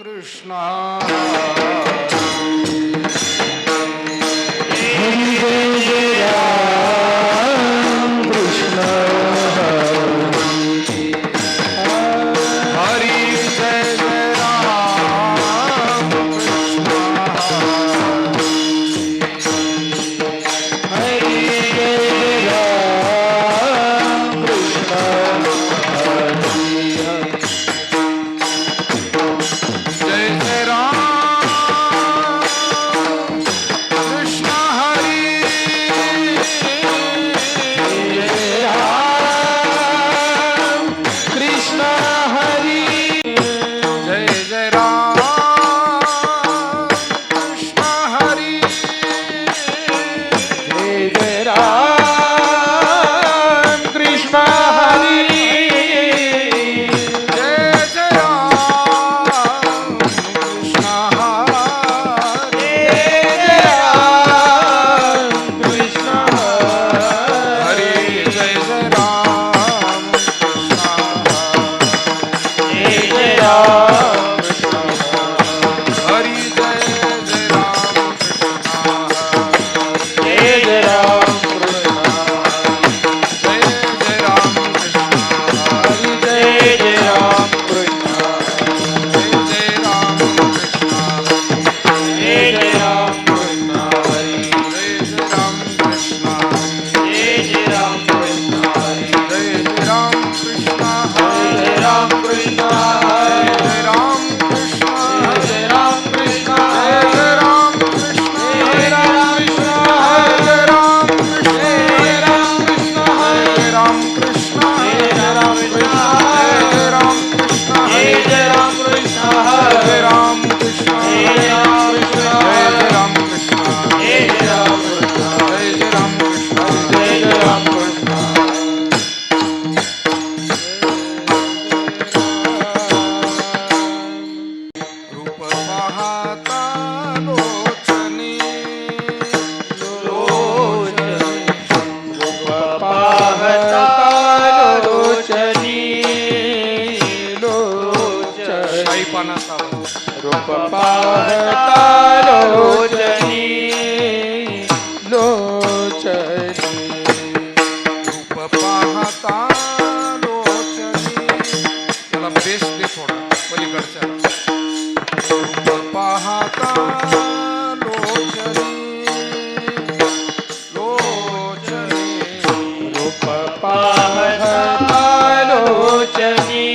कृष्ण रूप पाहता लोचनी लोचनी रूप पाहता लोचनी त्याला बेस दे थोडा पलीकडच्या रूप पाहता लोचनी लोचनी रूप पाहता लोचनी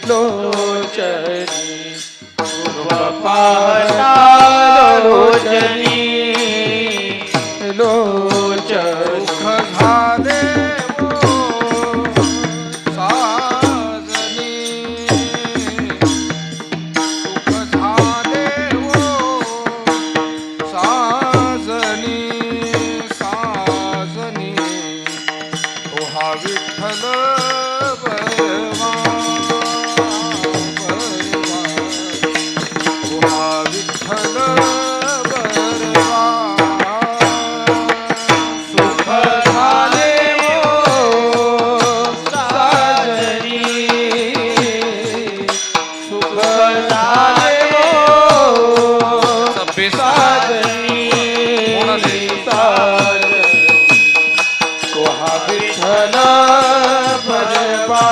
लोचनी रूप पाहता लोचनी लोचनी सुख झाले साजनी सुख झाले साजनी साजनी तो हा विठ्ठल बरवा बरवा तो हा विठ्ठल बरवा सुख झाले साजनी सुख झाले साजनी साजनी तो हा विठ्ठल भजवा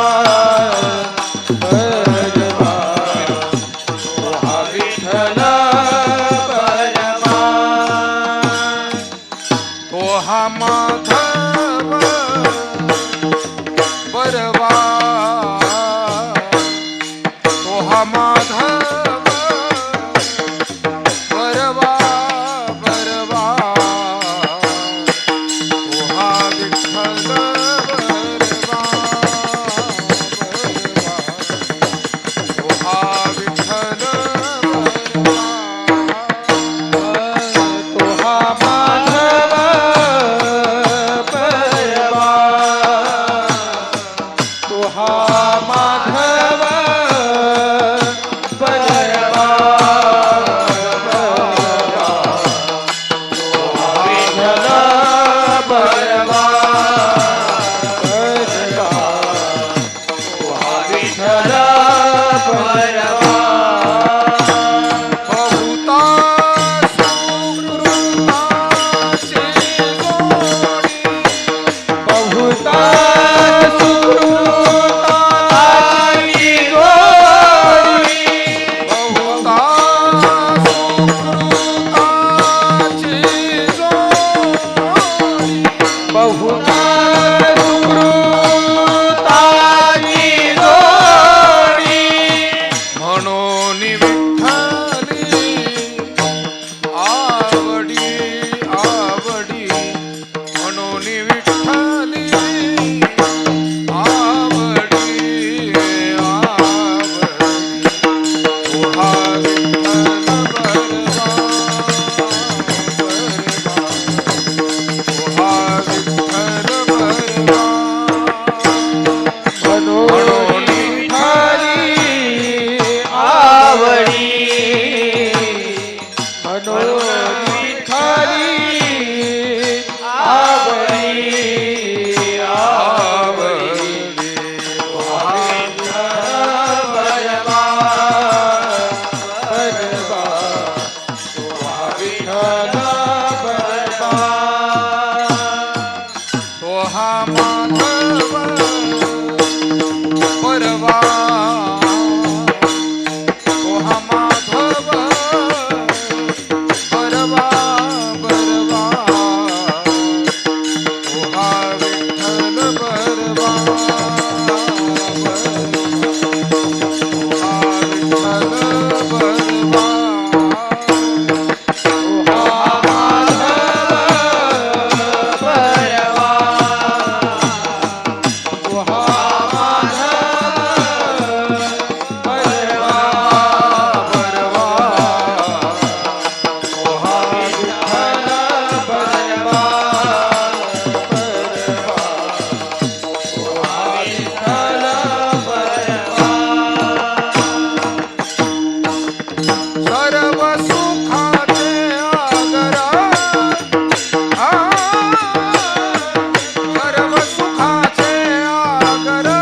भजवा तो हा विठ्ठल भजवा तो हा माधव बरवा तो हा माधव बरवा बरवा तो हा विठ्ठल बरवा बरवा तो हा विठ्ठल बरवा तो हा माधव मनोज विठ्ठली आवडी आवडी परवा परवा विठ्ठल परवा तो हा माधव परवा तो हा माधव परवा परवा तो हा विठ्ठल परवा सर्व सुखाचे आगरा सर्व सुखाचे आगरा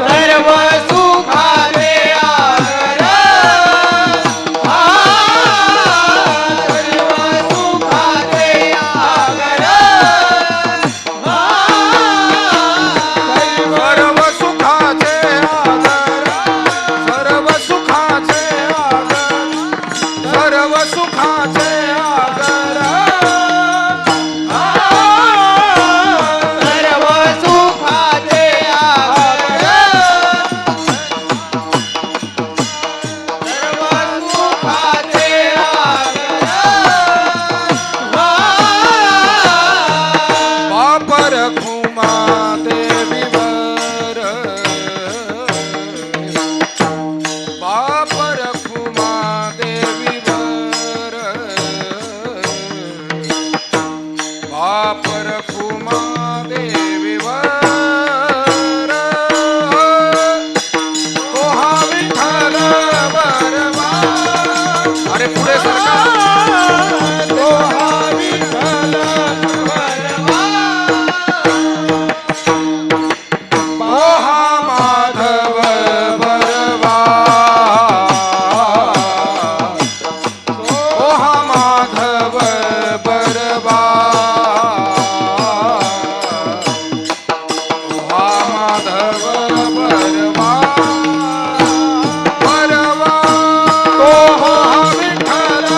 सर्व सुखाचे आगर सर्व सुखाचे आगर सर्व सुखाचे आगर सर्व सुखाचे आगर सर्व सुखाचे आगर सर्व सुखाचे आगर सर्व सुखाचे आगर वापर खुमा देवीवर वापर खुमा देवीवर वापर खुमा देवीवर तो हा विठ्ठल बरवा अरे पुढे सरका तो हा विठ्ठल परवा तो हा माधव बरवा तो हा माधव बरवा तो हा माधव बरवा बरवा तो हा विठ्ठल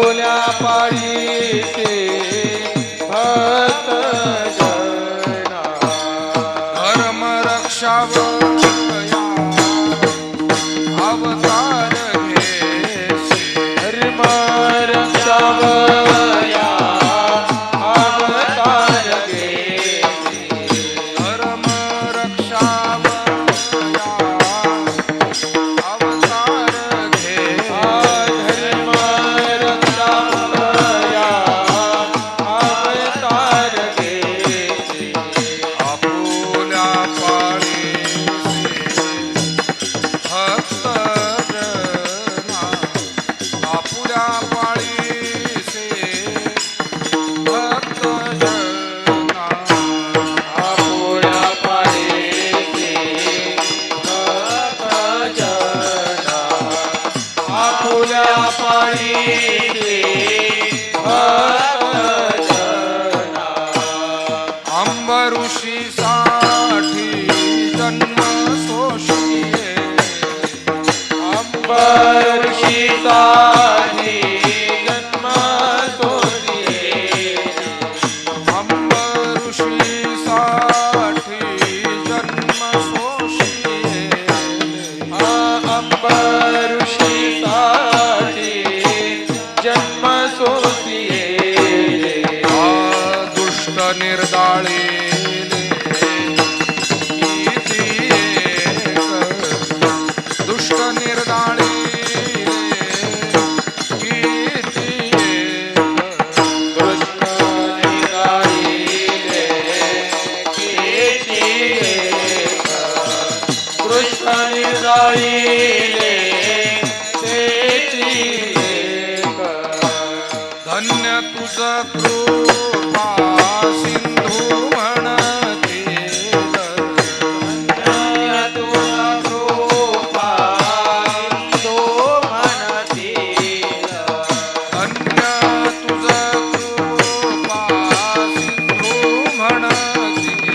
आपुल्या पाळीचे भक्त जना धर्म रक्षावया अवतार घेसी धर्म रक्षावया अवतार घेसी धर्म रक्षावया अवतार घेसी धर्म रक्षावया अवतार घेसी आपुल्या पाळीसी भक्त जना आपुल्या पाळीसी भक्त जना आपुल्या पाळीचे भक्त जना आपुल्या पाळीचे भक्त जना अंबऋषीसाठी जन्म सोशिये अंबरशीताने जन्म सोडिये अंबऋषीसाठी जन्म सोशिये अंबरशीताने जन्म सोडिये दुष्ट निर्दाळीले किती एक दुष्ट निर्दाळीले किती एक कृष्ण निराळीले किती एक कृष्ण निराळीले किती एक धन्य तुझ कृपा सिंधू म्हणतील धन्य तुझा कृपा तो म्हणतील धन्य तुझ कृपा सिंधू म्हणतील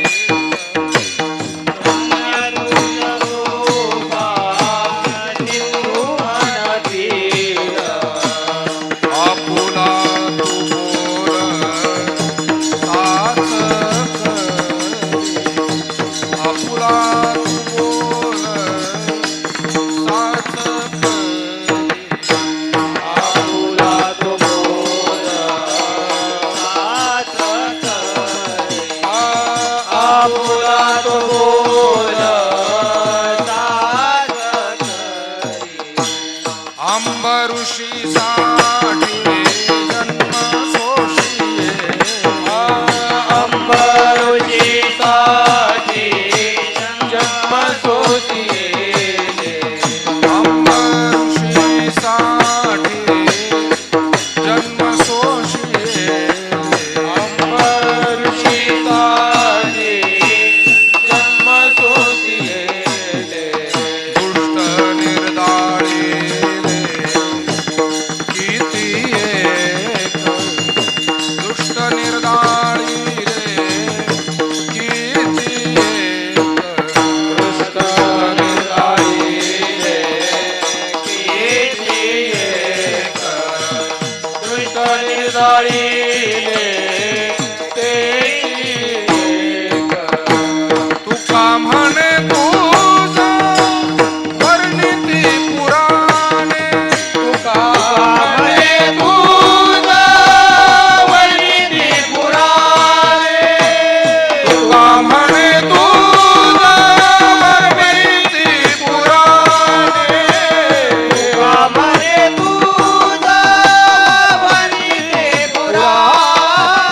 धन्य तुझा कृपा सिंधू म्हणतील आपुला तू बोल साच करी आपुला तू बोल साच करी आपुला तो बोल साच करी आपुला तो बोल साच करी अंबऋषीसाठी जन्म सोशिये अंबरुषीसाठी जन्म सोसिये अंबऋषीसाठी जन्म सोशिये अंबरुषीसाठी जन्म सोसिये दुष्ट निर्दाळीले किती एक दुष्ट निर्दाळीले किती एक कृष्ण निराळीले किती एक कृष्ण निराळीले तेची एक तुका म्हणे तुझा वर्णिती पुराणे तुका म्हणे तुझा वैदिकी पुराणे तुका म्हणे तुझा वर्णिती पुराणे तुका म्हणे तुझा वैदिकी पुराणे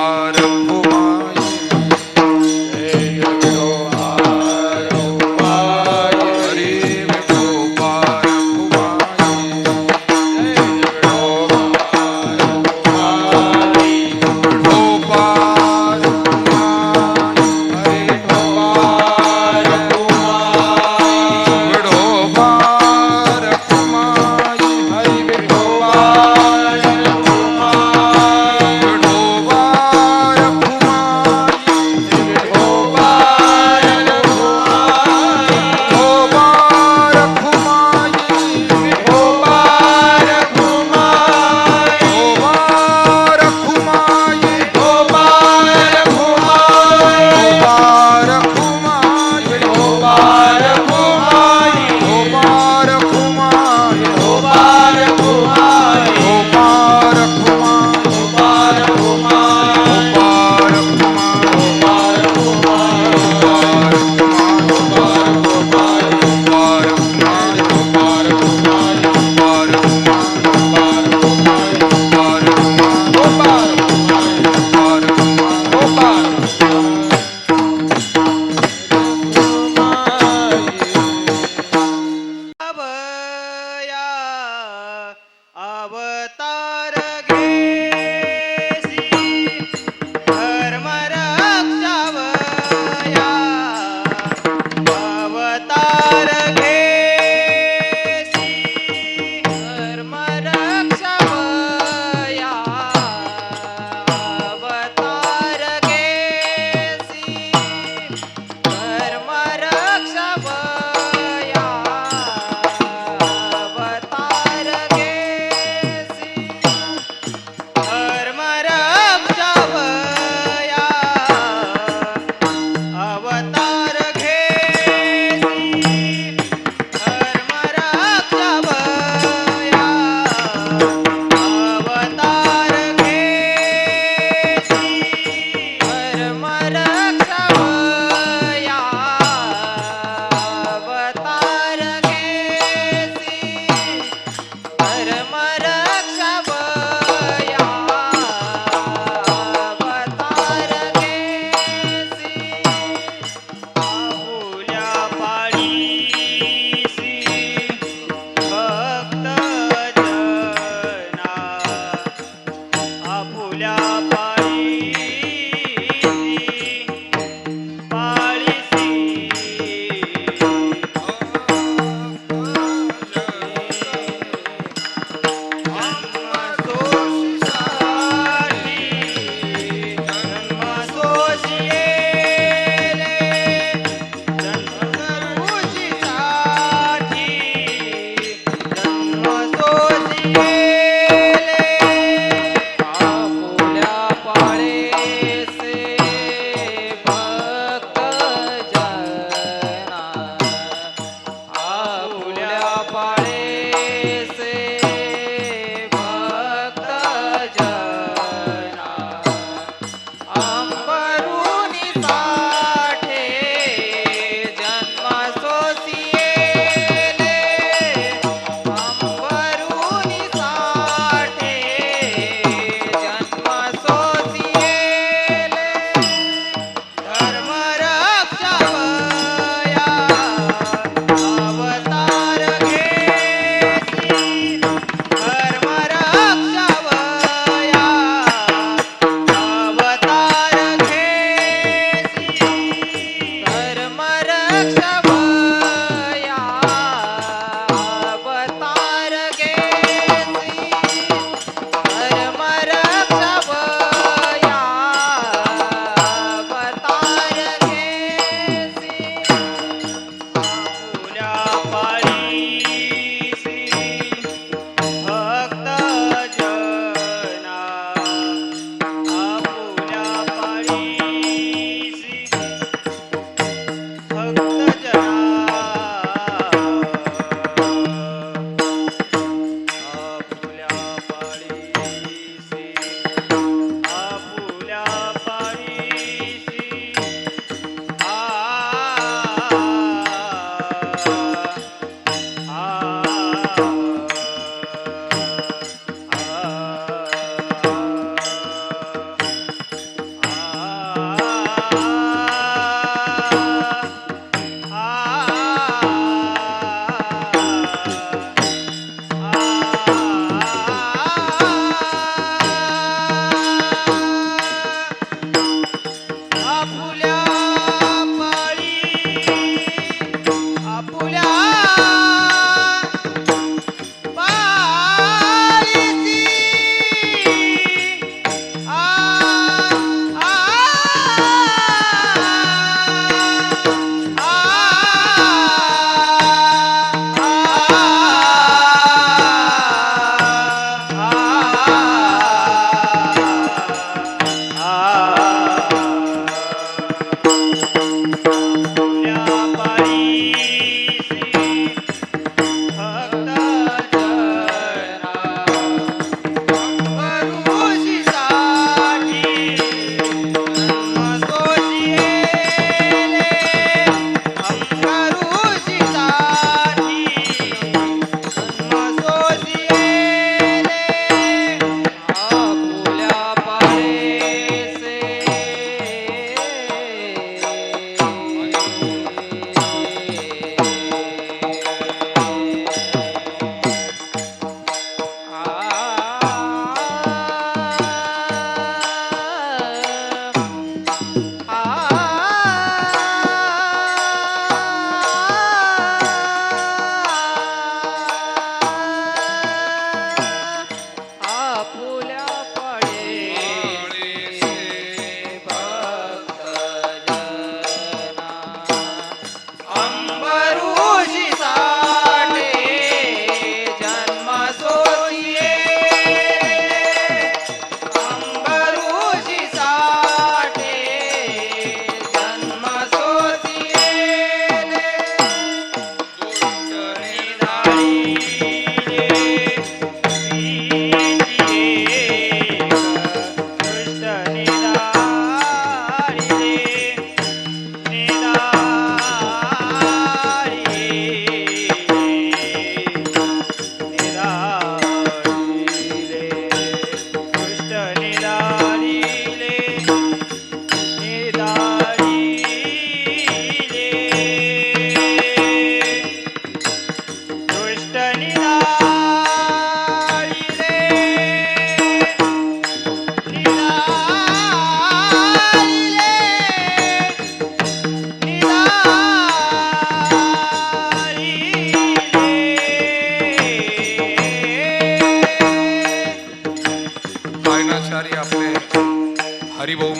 विठोबा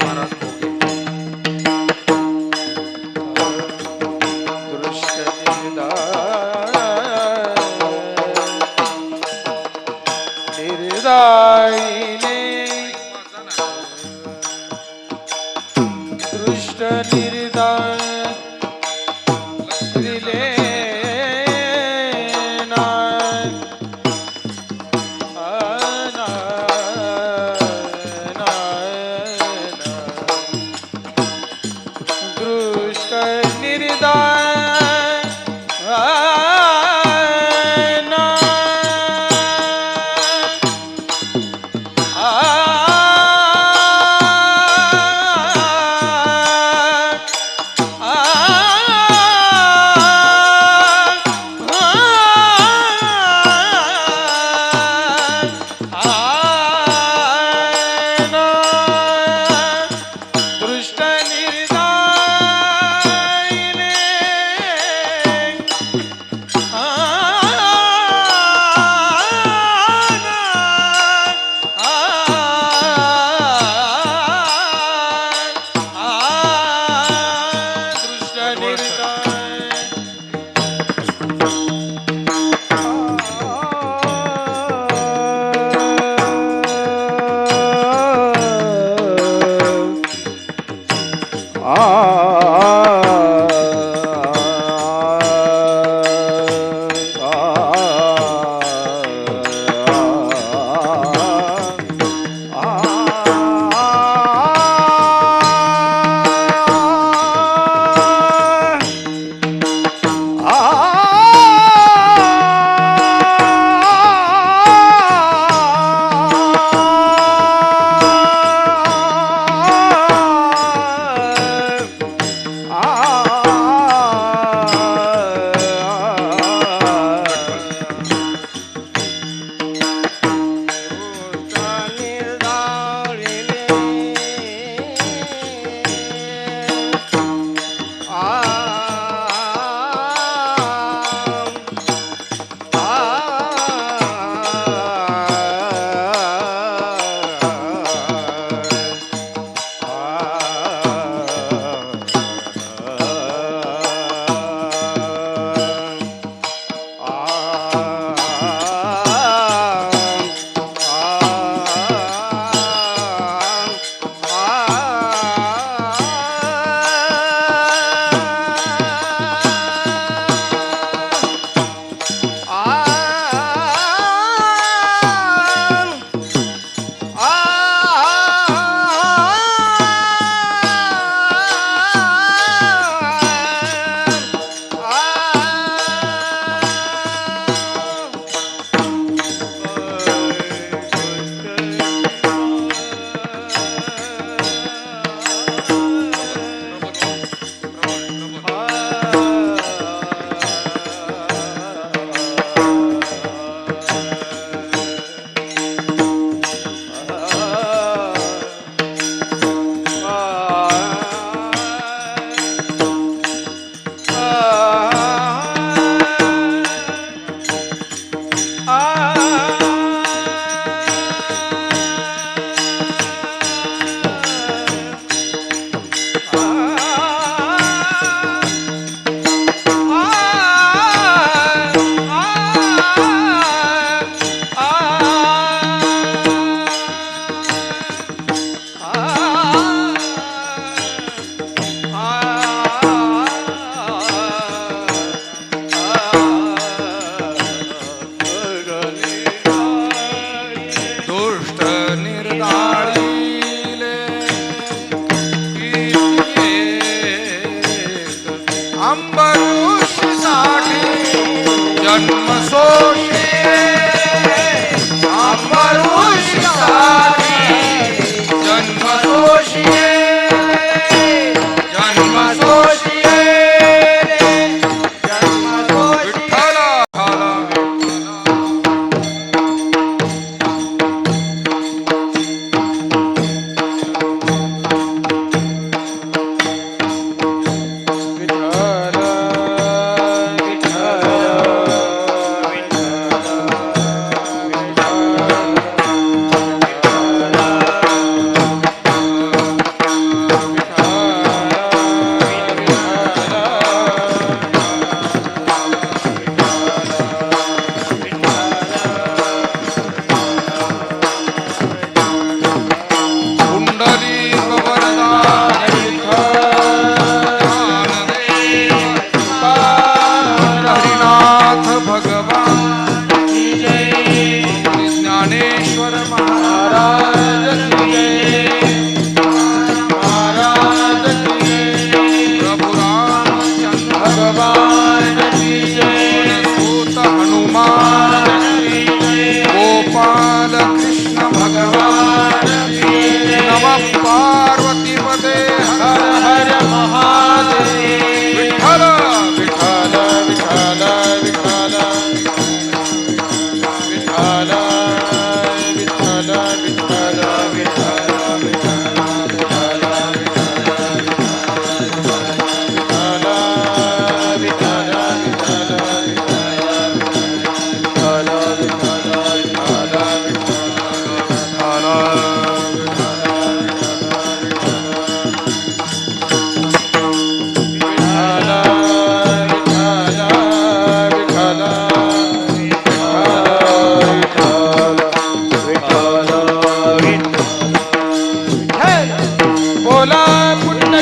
महाराज भोगे. दृष्ट निर्दायिने दृष्ट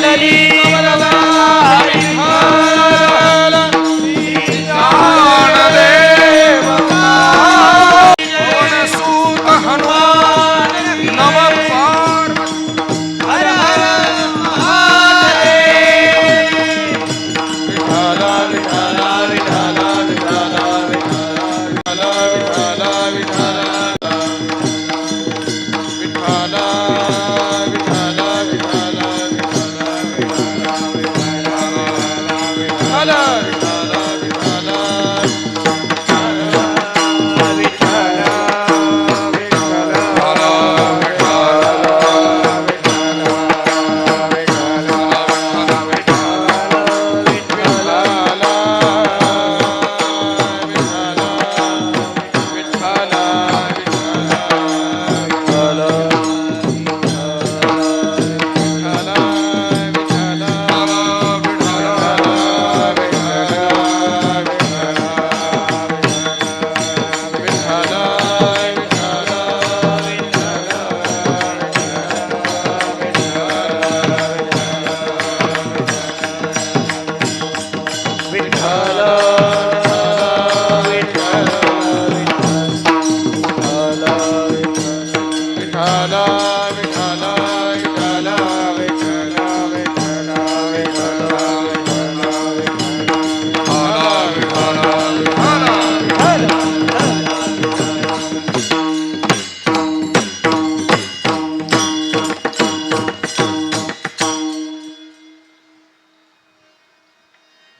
हरी कमलदा विठ्ठल ज्ञानदेव पवनसूत हनुमान नम पार्वती हर हर महादेव विठ्ठल विठ्ठल विठ्ठल विठ्ठल विठ्ठल विठ्ठल विठ्ठल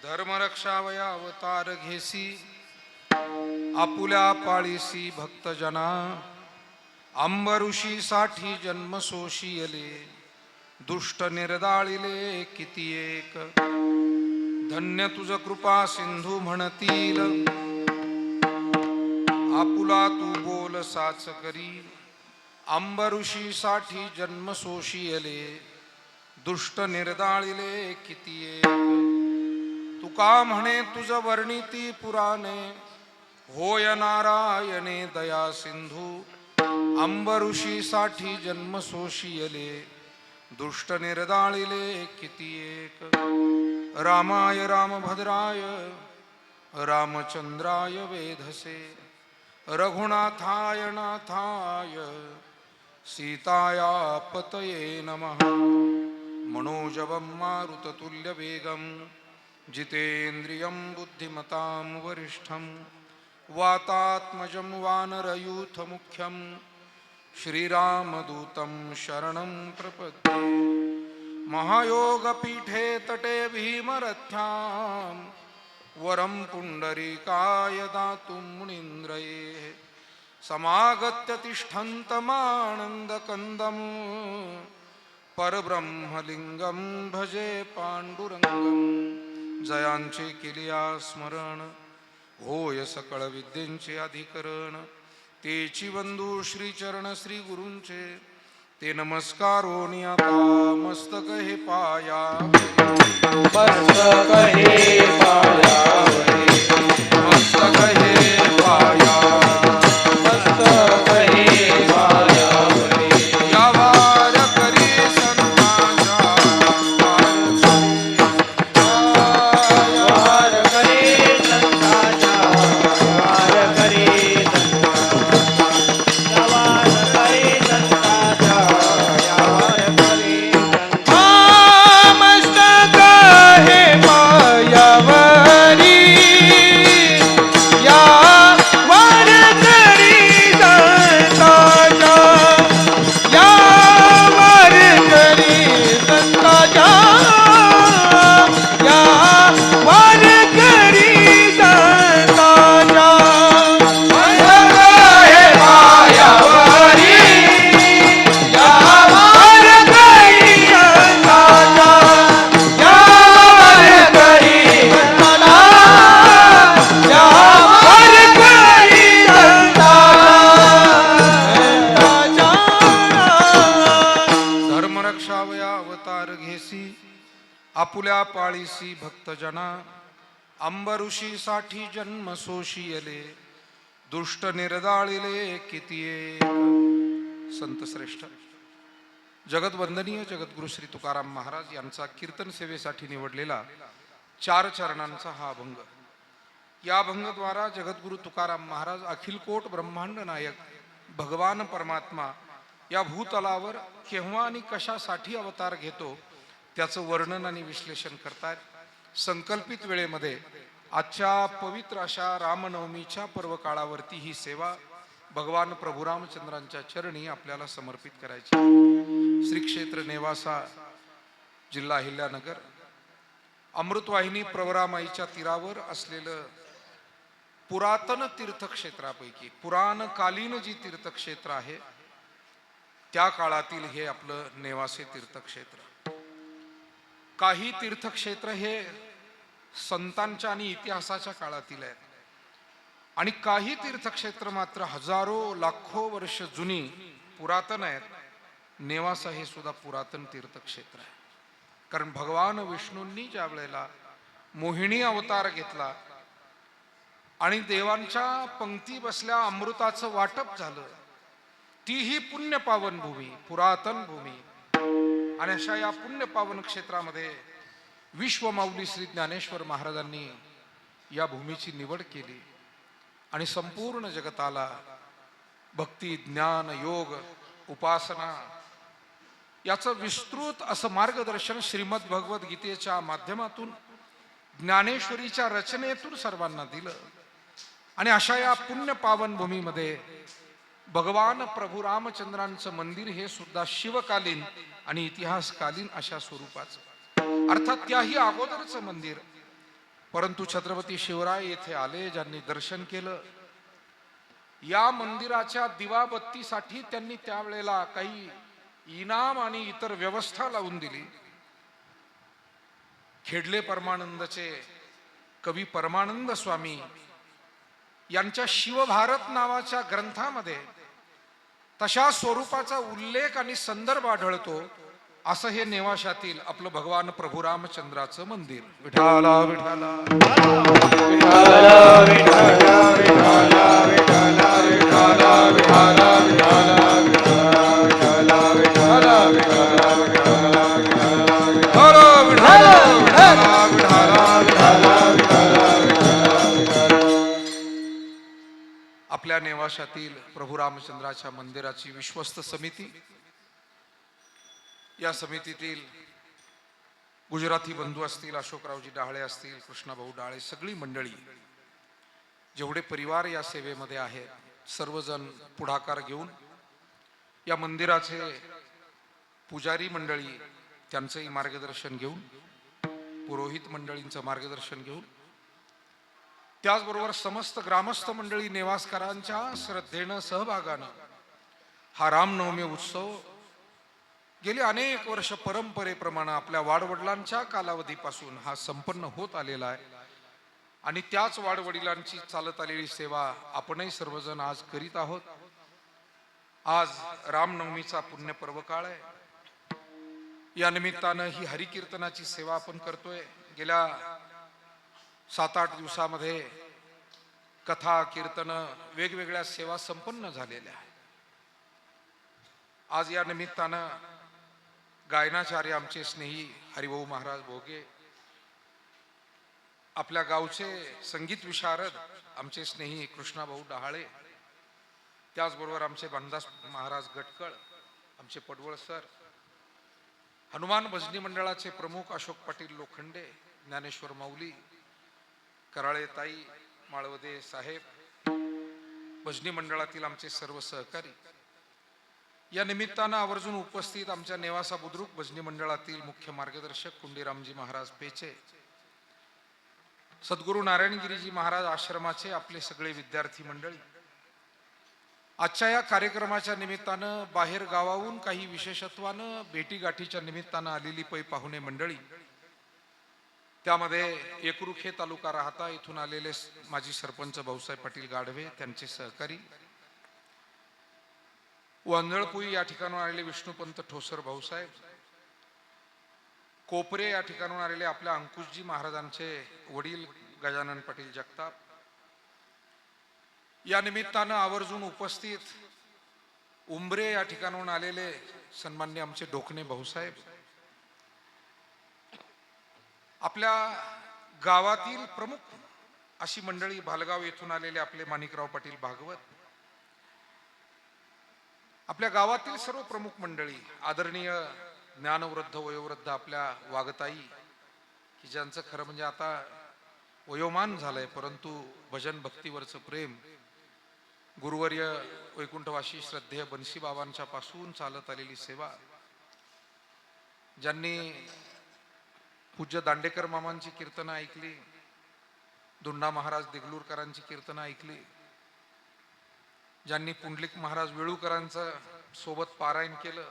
धर्मरक्षावया अवतार घेसी आपुल्या पाळीसी भक्तजना अंबऋषी साठी जन्म सोशियले दुष्ट निर्दाळिले किती एक धन्य तुझ कृपा सिंधू म्हणतील आपुला तू बोल साच करी अंबऋषी साठी जन्म सोशियले दुष्ट निर्दाळिले किती एक तुका म्हणे तुझ वर्णिती पुराणे होय नारायणे दया सिंधू अंबऋषी साठी जन्म सोशियले दुष्ट निर्दाळिले किती एक रामाय रामभद्राय रामचंद्राय वेधसे रघुनाथाय नाथाय सीताया पतये नमः मनोजवं मारुततुल्यवेगं जितेन्द्रियं बुद्धिमतां वरिष्ठं वातात्मजं वानरयूथमुख्यं श्रीरामदूतं शरणं प्रपद्ये महायोगपीठे तटे भीमरथ्यां वरं पुण्डरीकाय दातुं मुनीन्द्रये समागत्य तिष्ठन्तमानन्दकन्दं परब्रह्मलिंगं भजे पाण्डुरंगं जयांचे केलिया स्मरण होय सकळ विद्येंचे अधिकरण तेची बंधू श्रीचरण श्री गुरूंचे ते नमस्कारोनी आता मस्तक हे पाया मस्तक हे पायावरी मस्तक हे पाया मस्तक हे पायावरी या वार करी संतांच्या वार करे संतांच्या वार करे वार करे संतांच्या वार करे मस्तक हे पायावरी या वार करी संतांच्या या वार करी संतांच्या या वार करी संतांच्या मस्तक हे पायावरी या वार करी संतांच्या या वार करी संतांच्या या वार करी संतांच्या धर्मरक्षावया अवतार घेसी आपुल्या पाळीसी भक्तजना अंबऋषी साठी जन्म सोशियले दुष्ट निर्दाळिले किती एक संत श्रेष्ठ जगतवंदनीय जगद्गुरु श्री तुकाराम महाराज यांचा कीर्तन सेवेसाठी निवडलेला 4 चरणांचा हा अभंग. या अभंगाद्वारा जगद्गुरु तुकाराम महाराज अखिल कोट ब्रह्मांड नायक भगवान परमात्मा या भूतलावर केव्हा आणि कशासाठी अवतार घेतो त्याचं वर्णन आणि विश्लेषण करतात. संकल्पित वेळेमध्ये आजच्या पवित्र अशा रामनवमीच्या पर्व काळावरती ही सेवा भगवान प्रभू रामचंद्रांच्या चरणी आपल्याला समर्पित करायची. श्री क्षेत्र नेवासा, जिल्हा अहिल्यानगर, अमृतवाहिनी प्रवरामाईच्या तीरावर असलेलं पुरातन तीर्थक्षेत्रापैकी पुराणकालीन जी तीर्थक्षेत्र आहे त्या काळातील हे आपलं नेवासे तीर्थक्षेत्र. काही तीर्थक्षेत्र हे संतांच्या आणि इतिहासाच्या काळातील आहेत आणि काही तीर्थक्षेत्र मात्र हजारो लाखो वर्ष जुनी पुरातन आहेत. नेवासा हे सुद्धा पुरातन तीर्थक्षेत्र आहे. कारण भगवान विष्णूंनी ज्या वेळेला मोहिनी अवतार घेतला आणि देवांच्या पंक्ती बसल्या, अमृताचं वाटप झालं, तीही पुण्य पावन भूमी, पुरातन भूमी. आणि अशा या पुण्य पावन क्षेत्रामध्ये विश्वमाऊली श्री ज्ञानेश्वर महाराजांनी या भूमीची निवड केली आणि संपूर्ण जगताला भक्ती, ज्ञान, योग, उपासना याचं विस्तृत असं मार्गदर्शन श्रीमद भगवत गीतेच्या माध्यमातून, ज्ञानेश्वरीच्या रचनेतून सर्वांना दिलं. आणि अशा या पुण्य पावन भूमीमध्ये भगवान प्रभू रामचंद्रांचं मंदिर हे सुद्धा शिवकालीन आणि इतिहासकालीन अशा स्वरूपाचं, अर्थात त्याही अगोदरचं मंदिर. परंतु छत्रपती शिवराय येथे आले, ज्यांनी दर्शन केलं, या मंदिराच्या दिवाबत्तीसाठी त्यांनी त्यावेळेला काही इनाम आणि इतर व्यवस्था लावून दिली. खेडले परमानंदचे कवी परमानंद स्वामी यांच्या शिवभारत नावाच्या ग्रंथामध्ये तशा स्वरूपाचा उल्लेख आणि संदर्भ आढळतो. असं हे नेवाशातील आपलं भगवान प्रभू रामचंद्राचं मंदिर. विठाला विठाला आपल्या नेवाशातील प्रभू रामचंद्राच्या मंदिराची विश्वस्त समिती, या समितीतील गुजराती बंधू असतील, अशोकरावजी डाहळे असतील, कृष्णाभाऊ डाहळे, सगळी मंडळी, जेवढे परिवार या सेवेमध्ये आहेत, सर्वजण पुढाकार घेऊन या मंदिराचे पुजारी मंडळी त्यांचंही मार्गदर्शन घेऊन, पुरोहित मंडळींचं मार्गदर्शन घेऊन, त्याचबरोबर समस्त ग्रामस्थ मंडळी नेवासकरांच्या श्रद्धेनं, सहभागानं हा रामनवमी उत्सव गेली अनेक वर्ष परंपरेप्रमाणे आपल्या वाडवडिलांच्या कालावधीपासून हा संपन्न होत आलेला आहे. आणि त्याच वाडवडिलांची चालत आलेली सेवा आपणही सर्वजण आज करीत आहोत. आज रामनवमीचा पुण्य पर्व काळ आहे. या निमित्तानं ही हरिकीर्तनाची सेवा आपण करतोय. गेल्या 7-8 दिवसामध्ये कथा, कीर्तन, वेगवेगळ्या सेवा संपन्न झालेल्या आहेत. आज या निमित्तानं गायनाचार्य आमचे स्नेही हरिभाऊ महाराज भोगे, आपल्या गावचे संगीत विशारद आमचे स्नेही कृष्णाभाऊ डहाळे, त्याचबरोबर आमचे भानदास महाराज गटकळ, आमचे पडवळ सर, हनुमान भजनी मंडळाचे प्रमुख अशोक पाटील लोखंडे, ज्ञानेश्वर माऊली, कराळे ताई, माळवदे साहेब, भजनी मंडळातील आमचे सर्व सहकारी, या निमित्तानं आवर्जून उपस्थित आमच्या नेवासा बुद्रुक भजनी मंडळातील मुख्य मार्गदर्शक कुंडीरामजी महाराज पेचे, सद्गुरू नारायणगिरीजी महाराज आश्रमाचे आपले सगळे विद्यार्थी मंडळी, आजच्या या कार्यक्रमाच्या निमित्तानं बाहेर गावाहून काही विशेषत्वानं भेटीगाठीच्या निमित्तानं आलेली पै पाहुणे मंडळी, त्यामध्ये एकरुखे तालुका राहता इथून आलेले माजी सरपंच भाऊसाहेब पाटील गाढवे, त्यांचे सहकारी, वंजळपुई या ठिकाणून आलेले विष्णुपंत ठोसर भाऊसाहेब, कोपरे या ठिकाणून आलेले आपल्या अंकुशजी महाराजांचे वडील गजानन पाटील जगताप, या निमित्तानं आवर्जून उपस्थित उंबरे या ठिकाणाहून आलेले सन्मान्य आमचे डोकणे भाऊसाहेब, आपल्या गावातील प्रमुख अशी मंडळी, भालगाव येथून आलेले आपले माणिकराव पाटील भागवत, आपल्या गावातील सर्व प्रमुख मंडळी, आदरणीय ज्ञानवृद्ध वयोवृद्ध आपल्या वागताई, की ज्यांचं खरं म्हणजे आता वयोमान झालंय, परंतु भजन भक्तीवरचं प्रेम, गुरुवर्य वैकुंठवासी श्रद्धेय बन्सी बाबांच्या पासून चालत आलेली सेवा, ज्यांनी पूज्य दांडेकर मामांची कीर्तनं ऐकली, दुंडा महाराज देगलूरकरांची कीर्तनं ऐकली, ज्यांनी पुंडलिक महाराज वेळूकरांचं सोबत पारायण केलं,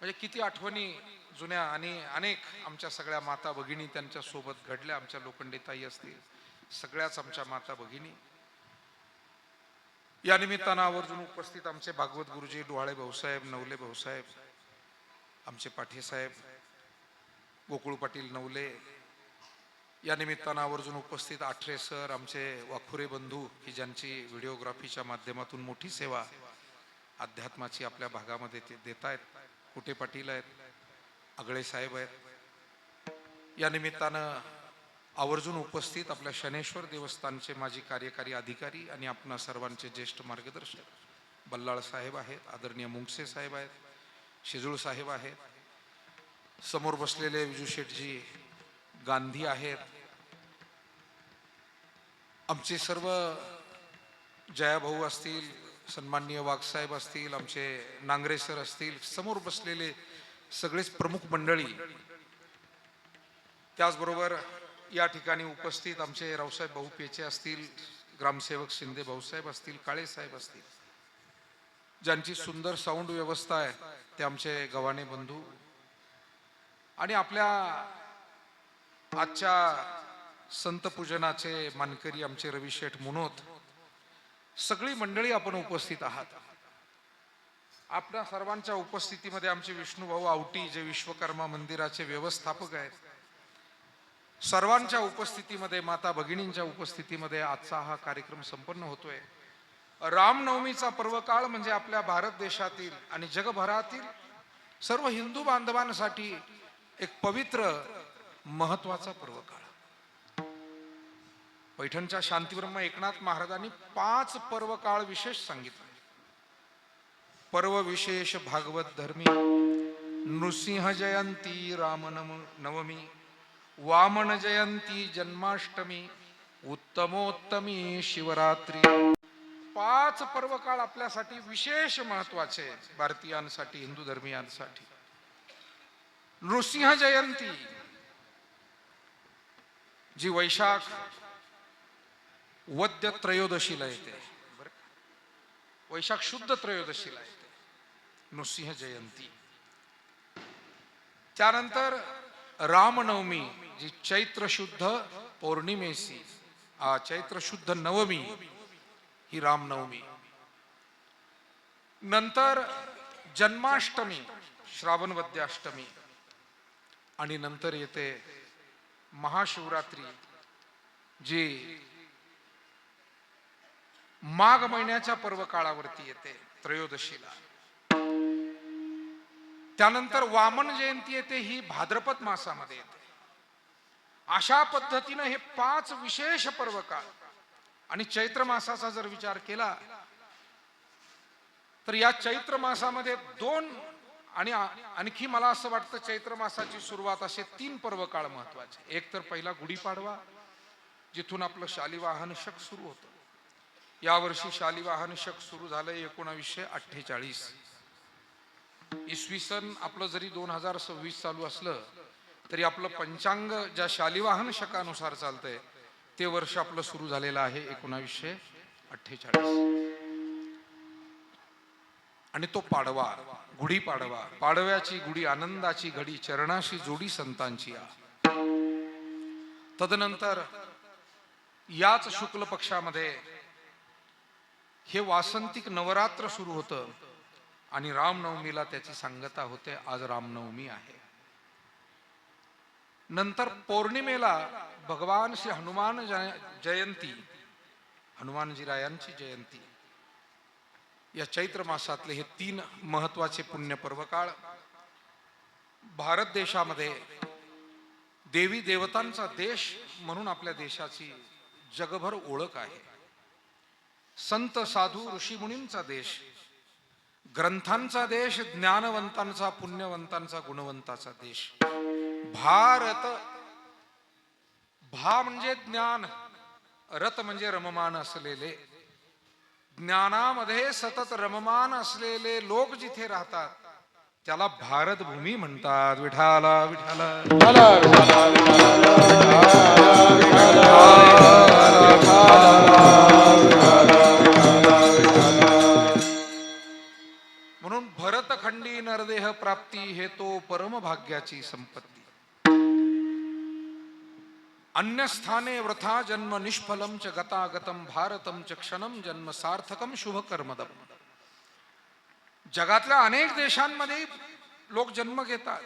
म्हणजे किती आठवणी जुन्या, आणि अनेक आमच्या सगळ्या माता भगिनी त्यांच्या सोबत घडल्या. आमच्या लोखंडेताई असतील, सगळ्याच आमच्या माता भगिनी. या निमित्तानं आवर्जून उपस्थित आमचे भागवत गुरुजी डोहाळे भाऊसाहेब, नवले भाऊसाहेब, आमचे पाठेसाहेब गोकुळ पाटील नवले, या निमित्तानं आवर्जून उपस्थित आठरे सर, आमचे वाखुरे बंधू, की ज्यांची व्हिडिओग्राफीच्या माध्यमातून मोठी सेवा अध्यात्माची आपल्या भागामध्ये ते देत आहेत, कुटे पाटील आहेत, आगळे साहेब आहेत. या निमित्तानं आवर्जून उपस्थित आपल्या शनेश्वर देवस्थानचे माजी कार्यकारी अधिकारी आणि आपणा सर्वांचे ज्येष्ठ मार्गदर्शक बल्लाळ साहेब आहेत, आदरणीय मुंगसे साहेब आहेत, शिजूळ साहेब आहेत, समोर बसलेले विजू शेठजी गांधी आहेत, आमचे सर्व जयाभाऊ असतील, सन्माननीय वाघसाहेब असतील, आमचे नांगरे सर असतील, समोर बसलेले सगळेच प्रमुख मंडळी, त्याचबरोबर या ठिकाणी उपस्थित आमचे रावसाहेब भाऊ पेचे असतील, ग्रामसेवक शिंदे भाऊसाहेब असतील, काळे साहेब असतील, ज्यांची सुंदर साऊंड व्यवस्था आहे ते आमचे गव्हाणे बंधू, आणि आपल्या आजच्या संत पूजनाचे मानकरी आमचे रवी शेठ मुनोत, सगळी मंडळी आपण उपस्थित आहात. आपल्या सर्वांच्या उपस्थितीमध्ये आमचे विष्णुभाऊ आवटी, जे विश्वकर्मा मंदिराचे व्यवस्थापक आहेत, सर्वांच्या उपस्थितीमध्ये, माता भगिनींच्या उपस्थितीमध्ये आजचा हा कार्यक्रम संपन्न होतोय. रामनवमीचा पर्व काळ म्हणजे आपल्या भारत देशातील आणि जगभरातील सर्व हिंदू बांधवांसाठी एक पवित्र महत्वाचा पर्व काळ. पैठणच्या शांतीब्रह्म एकनाथ महाराजांनी 5 पर्व काळ विशेष सांगितले. पर्व विशेष भागवत धर्मी, नृसिंह जयंती, रामनवमी, वामन जयंती, जन्माष्टमी, उत्तमोत्तमी, शिवरात्री. 5 पर्व काळ आपल्यासाठी विशेष महत्वाचे, भारतीयांसाठी, हिंदू धर्मीयांसाठी. नृसिंह जयंती जी वैशाख वद्य त्रयोदशीला येते, वैशाख शुद्ध त्रयोदशीला येते नृसिंह जयंती. त्यानंतर रामनवमी जी चैत्र शुद्ध पौर्णिमेसी, चैत्र शुद्ध नवमी ही रामनवमी. नंतर जन्माष्टमी, श्रावण वद्य अष्टमी, आणि नंतर येते महाशिवरात्री जी माघ महिन्याच्या पर्व काळावरती येते त्रयोदशीला. त्यानंतर वामन जयंती येते, ही भाद्रपद मासामध्ये येते. अशा पद्धतीने हे 5 विशेष पर्व काळ. आणि चैत्र मासाचा जर विचार केला तर या चैत्र मासामध्ये 2 आणि आणखी मला असं वाटतं चैत्र मासाची सुरुवात असे 3 पर्व काळ महत्वाचे. एक तर पहिला गुढीपाडवा, जिथून आपलं शालिवाहन शक सुरू होतं. यावर्षी शालिवाहन शक सुरू झालंय 1948. इसवी सन आपलं जरी 2026 चालू असलं तरी आपलं पंचांग ज्या शालिवाहन शकानुसार चालतंय ते वर्ष आपलं सुरू झालेलं आहे 1948. आणि तो पाडवा, गुढीपाडवा, पाडव्याची गुढी, आनंदाची घडी, चरणाशी जोडी संतांची आ. तदनंतर याच शुक्ल पक्षामध्ये हे वासंतिक नवरात्र सुरू होतं आणि रामनवमीला त्याची सांगता होते. आज रामनवमी आहे. नंतर पौर्णिमेला भगवान श्री हनुमान जयंती, हनुमानजी रायांची जयंती. या चैत्र मासातले हे 3 महत्वाचे पुण्यपर्व काळ भारत देशामध्ये देवी देवतांचा देश म्हणून आपल्या देशाची जगभर ओळख आहे. संत साधू ऋषीमुनींचा देश, ग्रंथांचा देश, ज्ञानवंतांचा, पुण्यवंतांचा, गुणवंताचा देश भारत. भा म्हणजे ज्ञान, रत म्हणजे रममान असलेले, ज्ञानामध्ये सतत रममान असलेले लोक जिथे राहतात त्याला भारत भूमी म्हणतात. विठाला विठाला म्हणून भरतखंडी नरदेह प्राप्ती हे तो परम भाग्याची संपत्ती. अन्यस्थाने वृथा जन्म निष्फलम च गतागतम भारतम च क्षणम जन्म सार्थकम शुभ कर्मदम. जगातल्या अनेक देशांमध्ये लोक जन्म घेतात,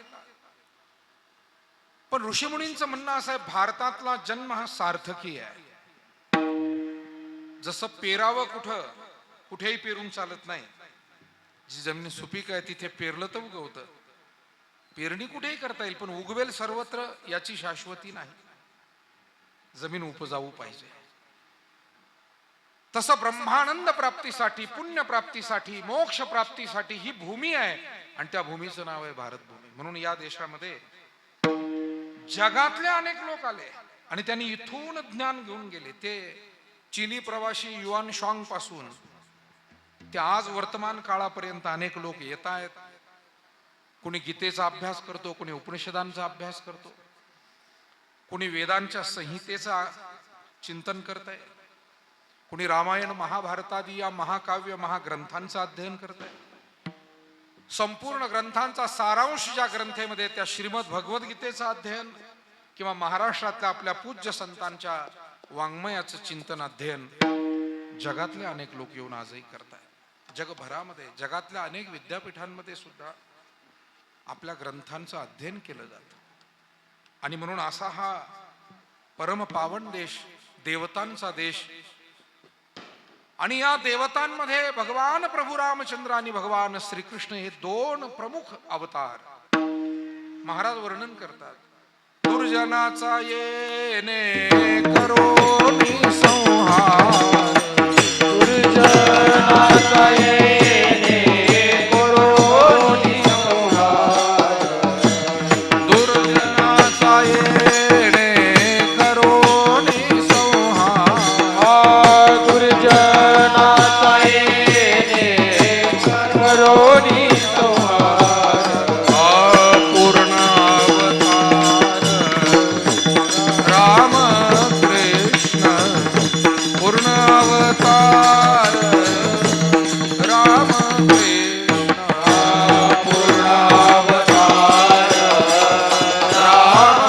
पण ऋषीमुनींचं म्हणणं असं आहे, भारतातला जन्म हा सार्थकी आहे. जसं पेरावं कुठेही पेरून चालत नाही. जी जमीन सुपीक आहे तिथे पेरलं तर उगवतं. पेरणी कुठेही करता येईल, पण उगवेल सर्वत्र याची शाश्वती नाही. जमीन उपजाऊ पाहिजे. तसं ब्रह्मानंद प्राप्तीसाठी, पुण्य प्राप्तीसाठी, मोक्ष प्राप्तीसाठी ही भूमी आहे आणि त्या भूमीचं नाव आहे भारत भूमी. म्हणून या देशामध्ये जगातले अनेक लोक आले आणि त्यांनी इथून ज्ञान घेऊन गेले. ते चिनी प्रवासी युआन शॉंग पासून ते आज वर्तमान काळापर्यंत अनेक लोक येत आहेत. कोणी गीतेचा अभ्यास करतो, कोणी उपनिषदांचा अभ्यास करतो, कोणी वेदांच्या संहितेचा चिंतन करत आहे, कोणी रामायण महाभारतादी या महाकाव्य महाग्रंथांचं अध्ययन करत आहे. संपूर्ण ग्रंथांचा सारांश ज्या ग्रंथेमध्ये त्या श्रीमद भगवद्गीतेचं अध्ययन किंवा महाराष्ट्रातल्या आपल्या पूज्य संतांच्या वाङ्मयाचं चिंतन अध्ययन जगातले अनेक लोक येऊन आजही करत आहेत. जगभरामध्ये जगातल्या अनेक विद्यापीठांमध्ये सुद्धा आपल्या ग्रंथांचं अध्ययन केलं जातं. आणि म्हणून असा हा परम पावन देश, देवतांचा देश, आणि या देवतांमध्ये भगवान प्रभू रामचंद्र आणि भगवान श्रीकृष्ण हे 2 प्रमुख अवतार महाराज वर्णन करतात. दुर्जनाचा येणे करोनी संहार, दुर्जनाचा येणे करोनी संहार, दुर्जनाचा येणे करोनी संहार, दुर्जनाचा येणे करोनी संहार. पूर्ण अवतार राम कृष्ण, पूर्ण अवतार राम कृष्ण, पूर्ण अवतार राम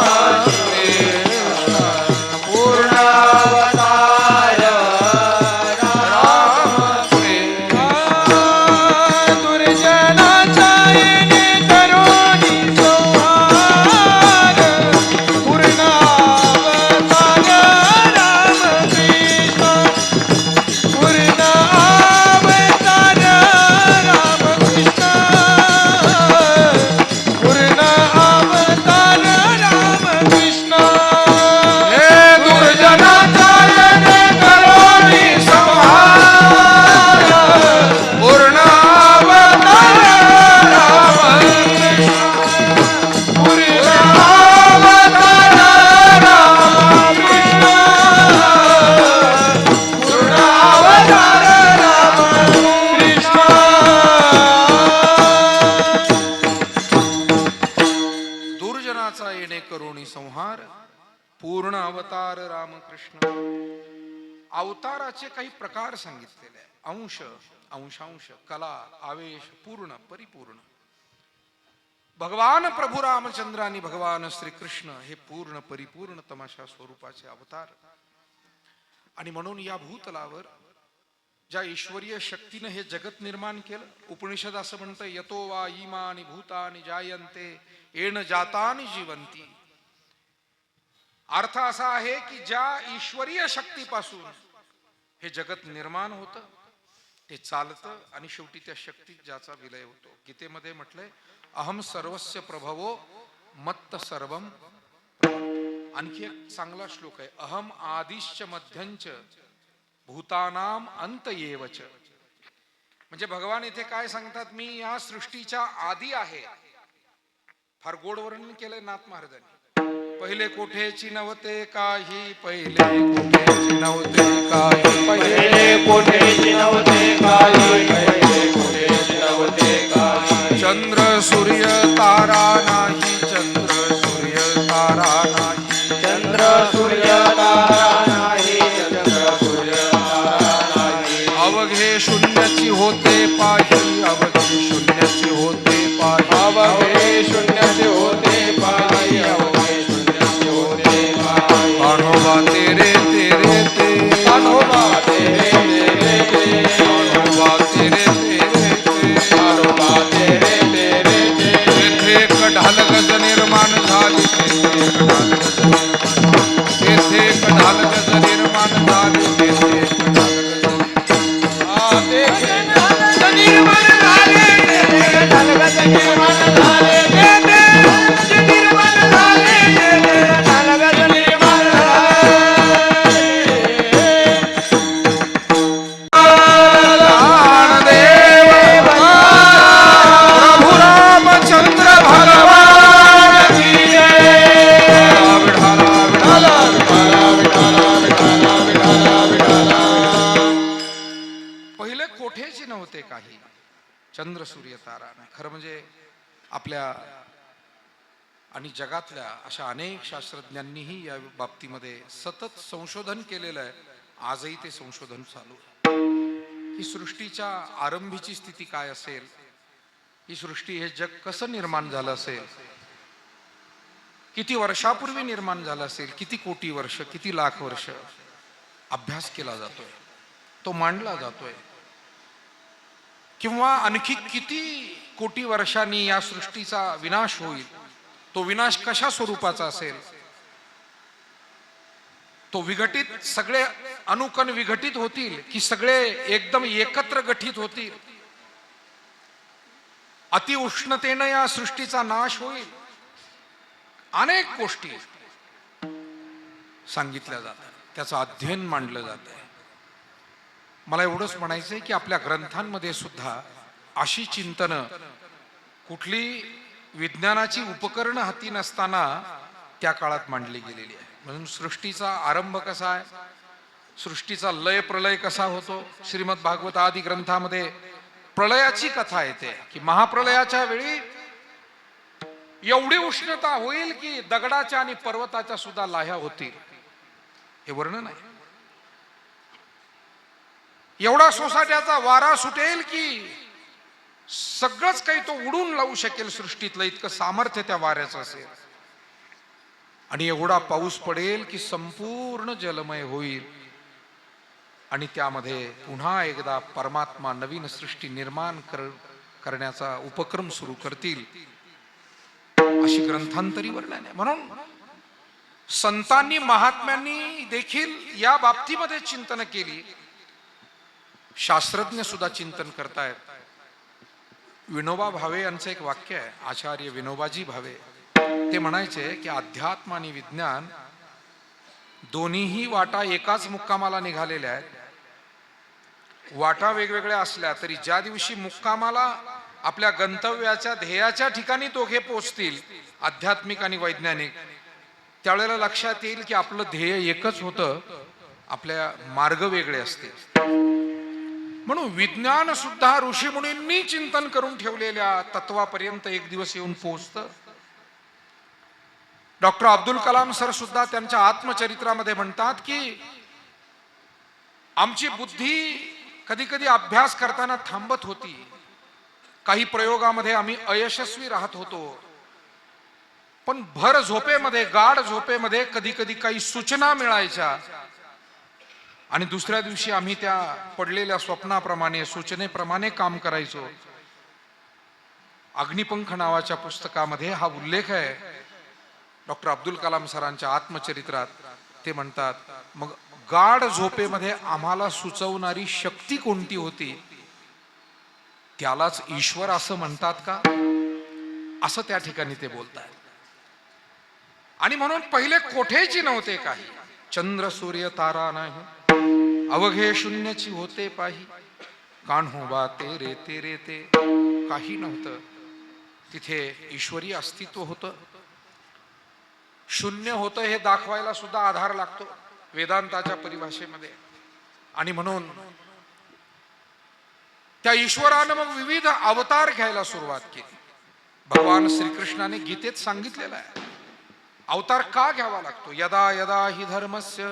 कृष्ण, पूर्ण अवतार राम कृष्ण. दुर्जनाचा येणे करोनी संहार, पूर्ण अवतार रामकृष्ण, पूर्ण अवतार रामकृष्ण, पूर्ण अवतार रामकृष्ण. हे दुर्जनाचा येणे करोनी संहार, पूर्ण अवतार रामकृष्ण, पूर्ण अवतार रामकृष्ण, पूर्ण अवतार रामकृष्ण. दुर्जनाचा येणे करोनी संहार, पूर्ण अवतार रामकृष्ण. अवताराचे काही प्रकार सांगितलेले आहे. अंश, अंशांश, कला, आवेश, पूर्ण, परिपूर्ण. भगवान प्रभू रामचंद्र आणि भगवान श्रीकृष्ण हे पूर्ण परिपूर्ण तमाशा स्वरूपाचे अवतार. आणि म्हणून या भूतलावर ज्या ईश्वरीय शक्तीने हे जगत निर्माण केलं, उपनिषद असं म्हणतं, यतो वा इमानि भूतानि जायन्ते येन जातानि जीवन्ति. अर्थ असा आहे की ज्या ईश्वरीय शक्तीपासून हे जगत निर्माण होतं ते चालतं आणि शेवटी त्या शक्तीत ज्याचा विलय होतो. गीतेमध्ये म्हटलंय अहम सर्वस्य प्रभवो मत्त सर्वम प्रभव. आणखी एक चांगला श्लोक आहे अहम आदिश्च मध्यंच भूतानाम अंत येवच. म्हणजे भगवान इथे काय सांगतात, मी या सृष्टीच्या आधी आहे. फार गोड वर्णन केलंय नाथ महाराजांनी. पहिले कोठेची नव्हते काही, पहिले कोठेची नव्हते काही, पहिले कोठेची नव्हते काही, पहिले कोठेची नव्हते काही. चंद्र सूर्य तारा नाही, चंद्र सूर्य तारा नाही, चंद्र सूर्य तारा नाही, चंद्र सूर्य तारा नाही. अवघे शून्याची होते पाही, अवघे शून्याची होते पाही, अवघे शून्याचे होते पाही, अवघे शून्याचे होते पाही. कान्होबा तेरे तेरे ते, कान्होबा तेरे तेरे ते, कान्होबा तेरे तेरे ते, कान्होबा तेरे तेरे ते. तेथे एक ढाल गज निर्माण झाली, तेथे एक ढाल गज निर्माण झाली, तेथे एक ढाल गज निर्माण झाले, तेथे ढालगज निर्माण झाले, तेथे निर्माण झाले, तेथे ढालगज निर्माण झाले. प्राणदेव प्रभु रामचंद्र भगवान की जय. विठाला, विठाला, पहिले कोठेची नव्हते काही, चंद्र सूर्य तारा नाही. खरं म्हणजे आपल्या आणि जगातल्या अशा अनेक शास्त्रज्ञांनीही या बाबतीमध्ये सतत संशोधन केलेलं आहे. आजही ते संशोधन चालू आहे की सृष्टीच्या आरंभीची स्थिती काय असेल, ही सृष्टी हे जग कसं निर्माण झालं असेल, किती वर्षापूर्वी निर्माण झालं असेल, किती कोटी वर्ष, किती लाख वर्ष. अभ्यास केला जातोय, तो मांडला जातोय. किंवा आणखी किती कोटी वर्षांनी या सृष्टीचा विनाश होईल, तो विनाश कशा स्वरूपाचा असेल, तो विघटित, सगळे अणुकण विघटित होतील की सगळे एकदम एकत्र गठीत होतील. अतिउष्णतेने या सृष्टीचा नाश होईल. अनेक गोष्टी सांगितल्या जातात, त्याचं अध्ययन मांडलं जात आहे. मला एवढंच म्हणायचंय की आपल्या ग्रंथांमध्ये सुद्धा अशी चिंतनं, कुठली विज्ञानाची उपकरणं हाती नसताना त्या काळात मांडली गेलेली आहे. म्हणून सृष्टीचा आरंभ कसा आहे, सृष्टीचा लय प्रलय कसा होतो, श्रीमद भागवत आदी ग्रंथामध्ये प्रलयाची कथा येते की महाप्रलयाच्या वेळी एवढी उष्णता होईल की दगडाच्या आणि पर्वताच्या सुद्धा लाह्या होतील. हे वर्णन आहे. एवढा सोसाट्याचा वारा सुटेल की सगळंच काही तो उडून लावू शकेल सृष्टीतलं, इतकं सामर्थ्य त्या वाऱ्याचं असेल. आणि एवढा पाऊस पडेल की संपूर्ण जलमय होईल आणि त्यामध्ये पुन्हा एकदा परमात्मा नवीन सृष्टी निर्माण करण्याचा उपक्रम सुरू करतील, अशी ग्रंथांतरी वर्णन आहे. म्हणून संतांनी, महात्म्यांनी देखील या बाबतीमध्ये चिंतन केली. शास्त्रज्ञ सुद्धा चिंतन करतायत. विनोबा भावे यांचं एक वाक्य आहे, आचार्य विनोबाजी भावे. ते म्हणायचे की अध्यात्म आणि विज्ञान दोन्हीही वाटा एकाच मुक्कामाला निघालेल्या आहेत. वाटा वेगवेगळ्या असल्या तरी ज्या दिवशी मुक्कामाला आपल्या गंतव्याच्या ध्येयाच्या ठिकाणी दोघे पोचतील, आध्यात्मिक आणि वैज्ञानिक, त्यावेळेला लक्षात येईल की आपलं ध्येय एकच होतं, आपल्या मार्ग वेगळे असतील. म्हणून विज्ञान सुद्धा ऋषीमुनींनी चिंतन करून ठेवलेल्या तत्वापर्यंत एक दिवस येऊन पोहोचतं. डॉक्टर अब्दुल कलाम सर सुद्धा त्यांच्या आत्मचरित्रामध्ये म्हणतात की आमची बुद्धी कधी कधी अभ्यास करताना थांबत होती, काही प्रयोगामध्ये आम्ही अयशस्वी राहत होतो, पण भर झोपेमध्ये, गाढ झोपेमध्ये कधी कधी काही सूचना मिळायच्या आणि दुसऱ्या दिवशी आम्ही त्या पडलेल्या स्वप्नाप्रमाणे, सूचनेप्रमाणे काम करायचो. अग्निपंख नावाच्या पुस्तकामध्ये हा उल्लेख आहे डॉक्टर अब्दुल कलाम सरांच्या आत्मचरित्रात. ते म्हणतात, मग गाढ झोपेमध्ये आम्हाला सुचवणारी शक्ती कोणती होती, त्यालाच ईश्वर असं म्हणतात का, असं त्या ठिकाणी ते बोलतात. आणि म्हणून पहिले कोठेची नव्हते काही, चंद्र सूर्य तारा नाही, अवघे शून्यची होते पाही, कान्होबा तेरे तेरे ते, काही नव्हतं. तिथे ईश्वरी अस्तित्व होतं. शून्य होतं हे दाखवायला सुद्धा आधार लागतो वेदांताच्या परिभाषेमध्ये. आणि म्हणून त्या ईश्वरानं मग विविध अवतार घ्यायला सुरुवात केली. भगवान श्रीकृष्णाने गीतेत सांगितलेलं आहे अवतार का घ्यावा लागतो. यदा यदा हि धर्मस्य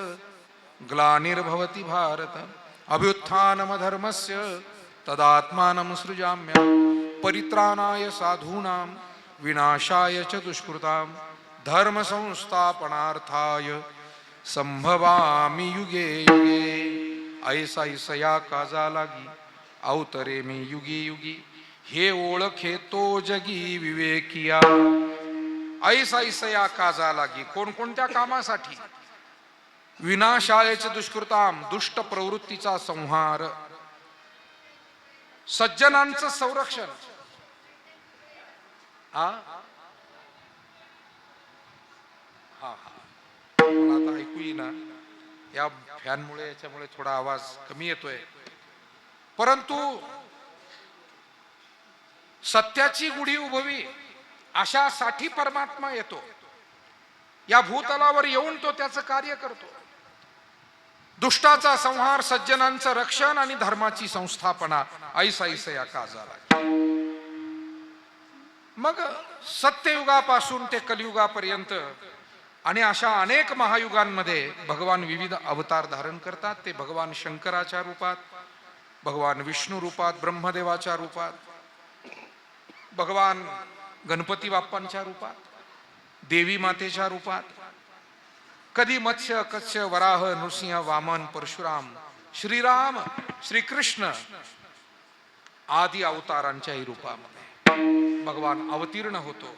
ग्लानिर्भवति भारत अभ्युत्थानमधर्मस्य तदात्मानं सृजाम्यहं परित्राणाय साधूनां विनाशाय च दुष्कृतां धर्म संस्थापनार्थाय संभवामि युगे युगे. ऐसा ऐसया काजा लागी अवतरे मी युगी युगी, हे ओळखे तो जगी विवेकिया. ऐसा ऐसया काजा लागी, कोणकोणत्या कामासाठी. विनाशायच दुष्कृताम, दुष्ट प्रवृत्तीचा संहार, सज्जनांचं संरक्षण. हा हा मला आता ऐकू येईना, या फॅनमुळे याच्यामुळे थोडा आवाज कमी येतोय. परंतु सत्याची गुढी उभवी अशासाठी परमात्मा येतो. या भूतलावर येऊन तो त्याचं कार्य करतो. दुष्टाचा संहार, सज्जनांचं रक्षण आणि धर्माची संस्थापना. ऐसा ऐसया काजाला. मग सत्ययुगापासून ते कलियुगापर्यंत आणि अशा अनेक महायुगांमध्ये भगवान विविध अवतार धारण करतात. ते भगवान शंकराच्या रूपात, भगवान विष्णू रूपात, ब्रह्मदेवाच्या रूपात, भगवान गणपती बाप्पांच्या रूपात, देवी मातेच्या रूपात, कधी मत्स्य कस्य वराह नृसिंह वामन परशुराम श्रीराम श्रीकृष्ण आदी अवतारांच्याही रूपामध्ये भगवान अवतीर्ण होतो.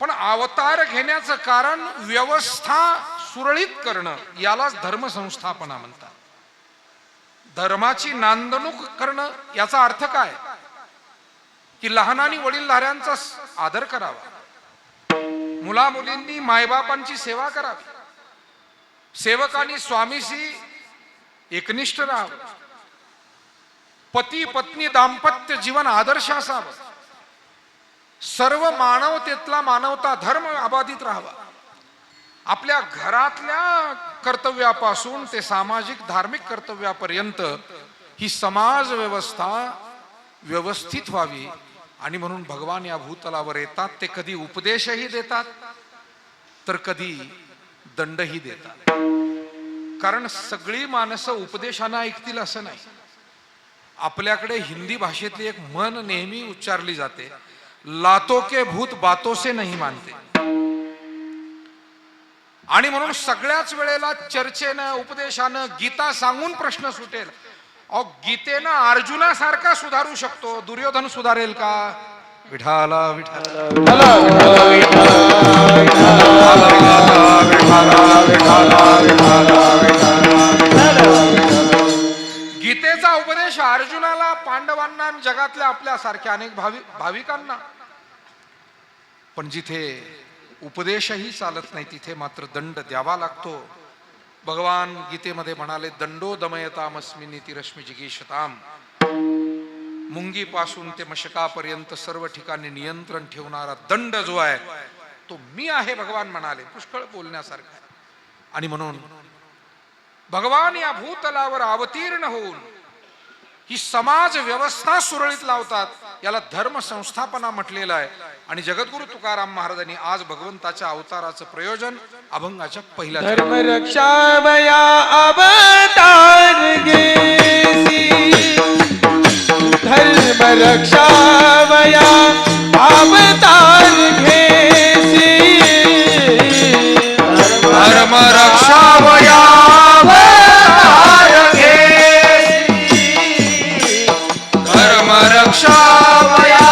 पण अवतार घेण्याचं कारण व्यवस्था सुरळीत करणं, यालाच धर्म संस्थापना म्हणतात. धर्माची नांदणूक करणं याचा अर्थ काय की लहानांनी वडीलधाऱ्यांचा आदर करावा, मुला मुलींनी मायबापांची सेवा करावी, सेवकांनी स्वामीशी एकनिष्ठ राहावं, पती पत्नी दाम्पत्य जीवन आदर्श असावं, सर्व मानवतेतला मानवता धर्म अबाधित राहावा. आपल्या घरातल्या कर्तव्यापासून ते सामाजिक धार्मिक कर्तव्यापर्यंत ही समाज व्यवस्था व्यवस्थित व्हावी. आणि म्हणून भगवान या भूतलावर येतात. ते कधी उपदेशही देतात तर कधी दंडही देतात. कारण सगळी माणसं उपदेशानं ऐकतील असं नाही. आपल्याकडे हिंदी भाषेतली एक म्हण नेहमी उच्चारली जाते, लातो के भूत बातों से नहीं मानते. आणि म्हणून सगळ्याच वेळेला चर्चेनं उपदेशानं गीता सांगून प्रश्न सुटेल. अहो गीतेनं अर्जुनासारखा सुधारू शकतो, दुर्योधन सुधारेल का? विठाला विठाला गीतेचा उपदेश अर्जुनाला, पांडवांना, जगातल्या आपल्यासारख्या अनेक भाविकांना. पण जिथे उपदेशही चालत नाही तिथे मात्र दंड द्यावा लागतो. भगवान गीतेमध्ये म्हणाले, दंडो दमयतामस्मिनी रश्मी जिगीषताम. मुंगीपासून ते मशकापर्यंत सर्व ठिकाणी नियंत्रण ठेवणारा दंड जो आहे तो मी आहे, भगवान म्हणाले. पुष्कळ बोलण्यासारखं. आणि म्हणून भगवान या भूतलावर अवतीर्ण होऊन ही समाज व्यवस्था सुरळीत लावतात. याला धर्म संस्थापना म्हटलेलं आहे. आणि जगद्गुरु तुकाराम महाराजांनी आज भगवंताच्या अवताराचं प्रयोजन अभंगाच्या पहिल्या धर्म रक्षावया अवतार घेसी, धर्म रक्षावया अवतार घेसी, धर्म रक्षावया अवतार घेसी, धर्म रक्षावया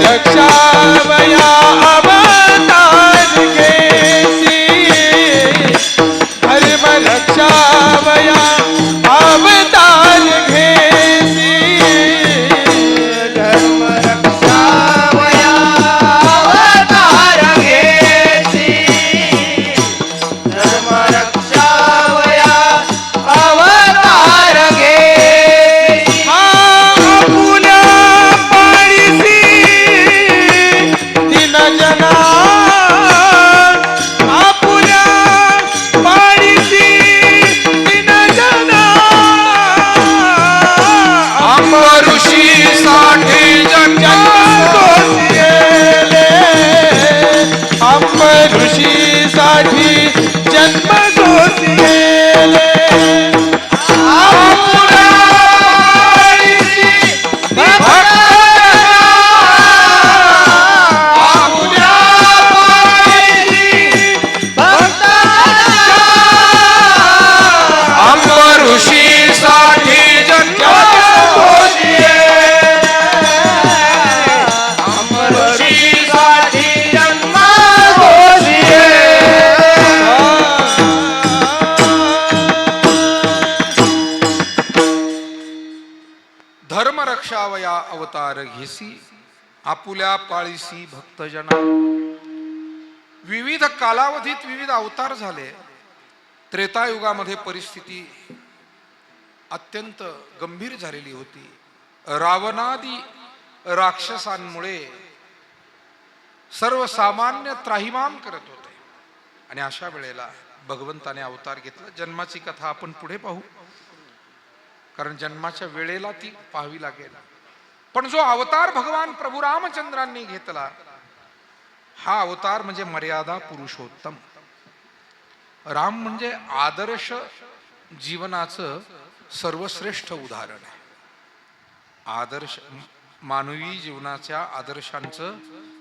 रक्षावया अवतार घेसी, धर्म रक्षा वया अवतार घेसी आपुल्या पाळीसी भक्तजना. विविध कालावधीत विविध अवतार झाले. त्रेतायुगामध्ये परिस्थिती अत्यंत गंभीर झालेली होती. रावणादी राक्षसांमुळे सर्वसामान्य त्राहिमाम करत होते आणि अशा वेळेला भगवंताने अवतार घेतला. जन्माची कथा आपण पुढे पाहू, कारण जन्माच्या वेळेला ती पाहावी लागेल. पण जो अवतार भगवान प्रभू रामचंद्रांनी घेतला, हा अवतार म्हणजे मर्यादा पुरुषोत्तम. राम म्हणजे आदर्श जीवनाचं सर्वश्रेष्ठ उदाहरण आहे. आदर्श मानवी जीवनाच्या आदर्शांचं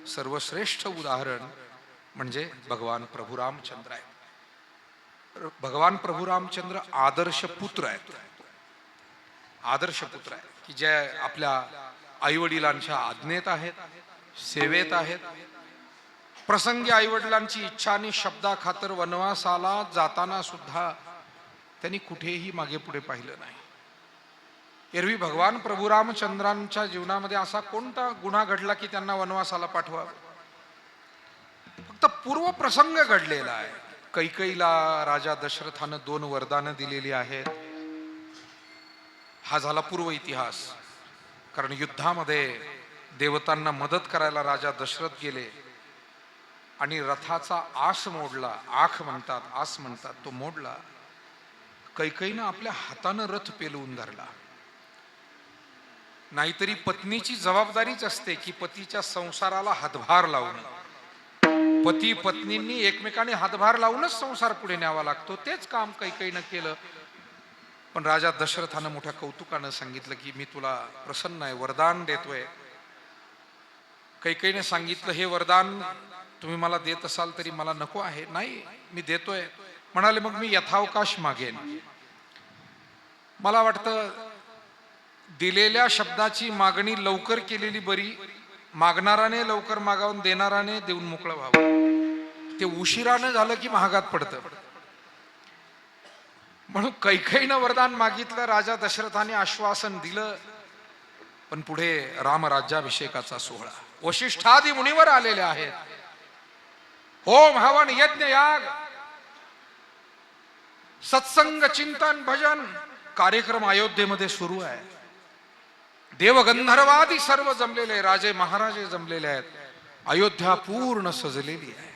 सर्वश्रेष्ठ उदाहरण म्हणजे भगवान प्रभू रामचंद्र आहे. भगवान प्रभू रामचंद्र आदर्श पुत्र आहेत. आदर्श पुत्र आहे की जे आपल्या आईवडिलांच्या आज्ञेत आहेत, सेवेत आहेत. प्रसंगी आईवडिलांची इच्छा आणि शब्दाखातर वनवासाला जाताना सुद्धा त्यांनी कुठेही मागे पुढे पाहिलं नाही. एरवी भगवान प्रभू रामचंद्रांच्या जीवनामध्ये असा कोणता गुन्हा घडला की त्यांना वनवासाला पाठवावं? फक्त पूर्व प्रसंग घडलेला आहे. कैकईला राजा दशरथानं 2 वरदानं दिलेली आहेत. हा झाला पूर्व इतिहास. कारण युद्धामध्ये देवतांना मदत करायला राजा दशरथ गेले आणि रथाचा आस मोडला. आख म्हणतात, आस म्हणतात, तो मोडला. कैकईनं आपल्या हातानं रथ पेलवून धरला. नाहीतरी पत्नीची जबाबदारीच असते की पतीच्या संसाराला हातभार लावणं. पती पत्नींनी एकमेकांनी हातभार लावूनच संसार पुढे न्यावा लागतो. तेच काम कैकईनं केलं. पण राजा दशरथानं मोठ्या कौतुकानं सांगितलं की मी तुला प्रसन्न आहे, वरदान देतोय. कैकईने सांगितलं, हे वरदान तुम्ही मला देत असाल तरी मला नको आहे. नाही, मी देतोय. म्हणाले, मग मी यथावकाश मागेन. मला वाटतं दिलेल्या शब्दाची मागणी लवकर केलेली बरी. मागणाराने लवकर मागावून देणाराने देऊन मोकळं व्हावं. ते उशिरानं झालं की महागात पडतं. म्हणून कैकईनं वरदान मागितलं. राजा दशरथाने आश्वासन दिलं. पण पुढे रामराज्याभिषेकाचा सोहळा वशिष्ठादी मुनीवर आलेले आहेत. होम हवन यज्ञ याग सत्संग चिंतन भजन कार्यक्रम अयोध्येमध्ये सुरू आहे. देवगंधर्वादी सर्व जमलेले, राजे महाराजे जमलेले आहेत. अयोध्या पूर्ण सजलेली आहे.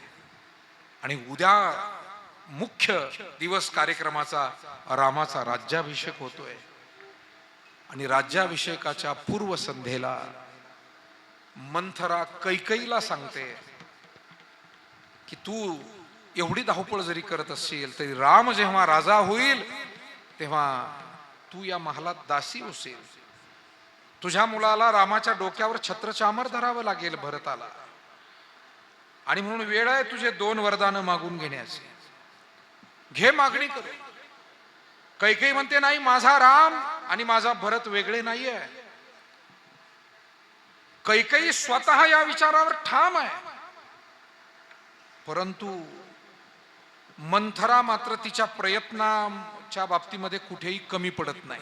आणि उद्या मुख्य दिवस कार्यक्रमाचा रामाचा राज्याभिषेक होतोय. आणि राज्याभिषेकाच्या पूर्व संध्येला मंथरा कैकईला सांगते की तू एवढी धावपळ जरी करत असशील तरी राम जेव्हा राजा होईल तेव्हा तू या महालात दासी होशील. तुझ्या मुलाला रामाच्या डोक्यावर छत्रचामर धरावं लागेल भरताला. आणि म्हणून वेळ आहे तुझे 2 वरदानं मागून घेण्याची. घे मागणी कर. कैकई म्हणते, नाही, माझा राम आणि माझा भरत वेगळे नाहीये. कैकई स्वतः या विचारावर ठाम आहे. परंतु मंथरा मात्र तिच्या प्रयत्नाच्या बाबतीमध्ये कुठेही कमी पडत नाही.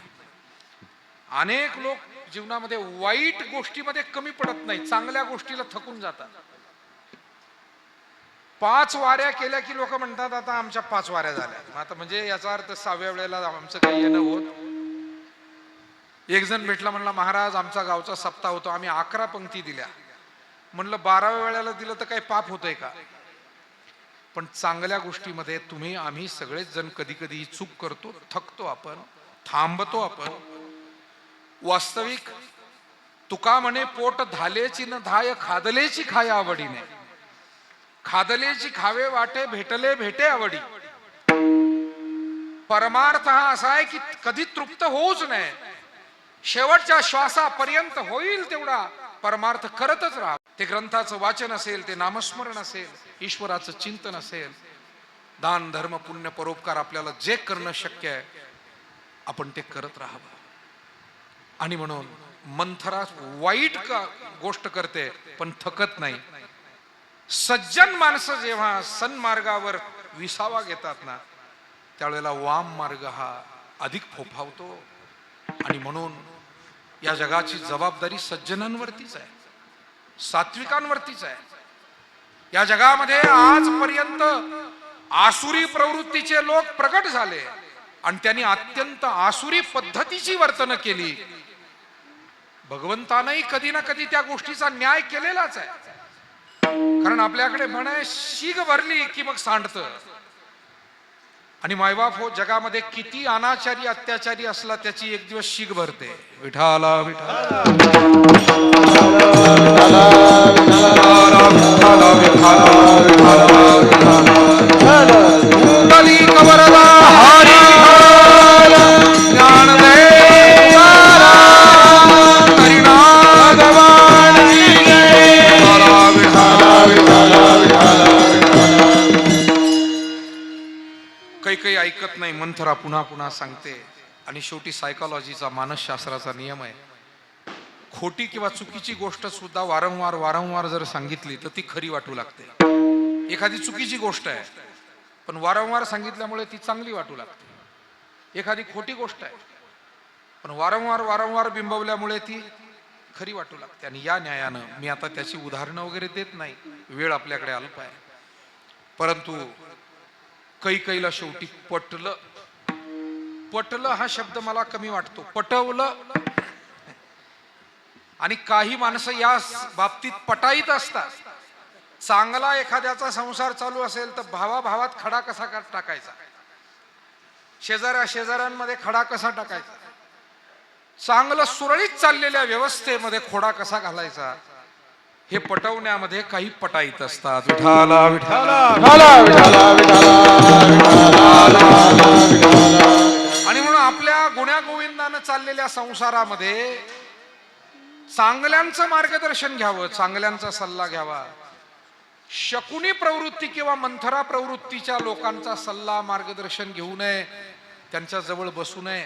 अनेक लोक जीवनामध्ये वाईट गोष्टीमध्ये कमी पडत नाही, चांगल्या गोष्टीला थकून जातात. 5 वाऱ्या केल्या की लोक म्हणतात आता आमच्या 5 वाऱ्या झाल्या. आता म्हणजे याचा अर्थ 6व्या वेळेला आमचं काही येणं होत. एक जण भेटला, म्हणला, महाराज आमचा गावचा सप्ताह होतो, आम्ही 11 पंक्ती दिल्या. म्हणलं 12व्या वेळेला दिलं तर काही पाप होतंय का? पण चांगल्या गोष्टीमध्ये तुम्ही आम्ही सगळेच जण कधी कधी चूक करतो, थकतो, आपण थांबतो. आपण वास्तविक तुका म्हणे, पोट धालेची न धाय खादलेची खाय आवडीने. खादलेची खावे वाटे, भेटले भेटे आवडी. परमार्थ हा असा आहे की कधी तृप्त होऊच नये. शेवटच्या श्वासापर्यंत होईल तेवढा परमार्थ करतच राहा. ते ग्रंथाचं वाचन असेल, ते नामस्मरण असेल, ईश्वराचं चिंतन असेल, दान धर्म पुण्य परोपकार, आपल्याला जे करणं शक्य आहे आपण ते करत राहावं. आणि म्हणून मंथरा वाईट गोष्ट करते पण थकत नाही. सज्जन माणसं जेव्हा सन्मार्गावर विसावा घेतात ना, त्यावेळेला वाम मार्ग हा अधिक फोफावतो. आणि म्हणून या जगाची जबाबदारी सज्जनांवरतीच आहे, सात्विकांवरतीच आहे. या जगामध्ये आजपर्यंत आसुरी प्रवृत्तीचे लोक प्रगट झाले आणि त्यांनी अत्यंत आसुरी पद्धतीची वर्तन केली. भगवंतानंही कधी ना कधी त्या गोष्टीचा न्याय केलेलाच आहे. कारण आपल्याकडे म्हण आहे, शीग भरली की मग सांडत. आणि मायबाप हो, जगामध्ये किती अनाचारी अत्याचारी असला त्याची एक दिवस शीग भरते. विठाला विठाला कवरदा हरी काही ऐकत नाही. मंथरा पुन्हा पुन्हा सांगते. आणि शेवटी सायकोलॉजीचा, मानसशास्त्राचा नियम आहे, खोटी किंवा चुकीची गोष्ट सुद्धा वारंवार वारंवार जर सांगितली तर ती खरी वाटू लागते. एखादी चुकीची गोष्ट आहे पण वारंवार सांगितल्यामुळे ती चांगली वाटू लागते. एखादी खोटी गोष्ट आहे पण वारंवार वारंवार बिंबवल्यामुळे ती खरी वाटू लागते. आणि या न्यायानं मी आता त्याची उदाहरणं वगैरे देत नाही, वेळ आपल्याकडे अल्प आहे. परंतु कैकेयीला शेवटी पटलं. पटलं हा शब्द मला कमी वाटतो, पटवलं. आणि काही माणसं या बाबतीत पटाईत असतात. चांगला एखाद्याचा संसार चालू असेल तर भावाभावात खडा कसा टाकायचा, शेजाऱ्या शेजाऱ्यांमध्ये खडा कसा टाकायचा, चांगलं सुरळीत चाललेल्या व्यवस्थेमध्ये खोडा कसा घालायचा, हे पटवण्यामध्ये काही पटाईत असतात. विठाला विठाला आणि म्हणून आपल्या गुण्यागोविंदानं चाललेल्या संसारामध्ये चांगल्यांचं मार्गदर्शन घ्यावं, चांगल्यांचा सल्ला घ्यावा. शकुनी प्रवृत्ती किंवा मंथरा प्रवृत्तीच्या लोकांचा सल्ला मार्गदर्शन घेऊ नये, त्यांच्या जवळ बसू नये.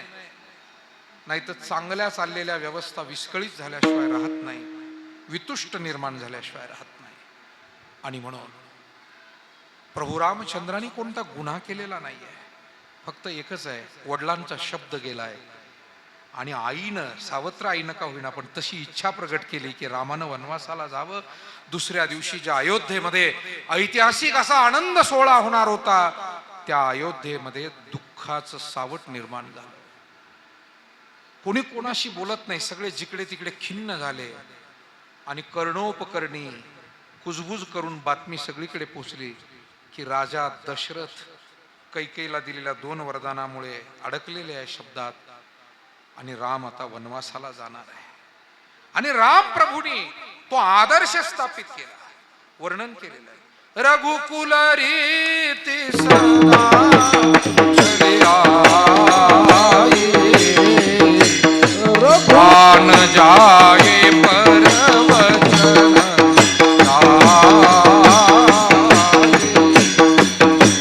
नाहीतर चांगल्या चाललेल्या व्यवस्था विस्कळीत झाल्याशिवाय राहत नाही, वितुष्ट निर्माण झाल्याशिवाय राहत नाही. आणि म्हणून प्रभू रामचंद्रांनी कोणता गुन्हा केलेला नाहीये, फक्त एकच आहे, वडिलांचा शब्द गेलाय. आणि आईनं, सावत्र आईनं का होईना पण तशी इच्छा प्रगट केली की रामानं वनवासाला जावं. दुसऱ्या दिवशी ज्या अयोध्येमध्ये ऐतिहासिक असा आनंद सोहळा होणार होता, त्या अयोध्येमध्ये दुःखाचं सावट निर्माण झालं. कोणी कोणाशी बोलत नाही, सगळे जिकडे तिकडे खिन्न झाले. आणि कर्णोपकर्णी कुजबुज करून बातमी सगळीकडे पोचली की राजा दशरथ कैकेयीला दिलेल्या 2 वरदानामुळे अडकलेले आहे शब्दात, आणि राम आता वनवासाला जाणार आहे. आणि राम प्रभूंनी तो आदर्श स्थापित केला, वर्णन केलेलं आहे. रघुकुल रीती सदा चली आई, प्राण जाए पर वचन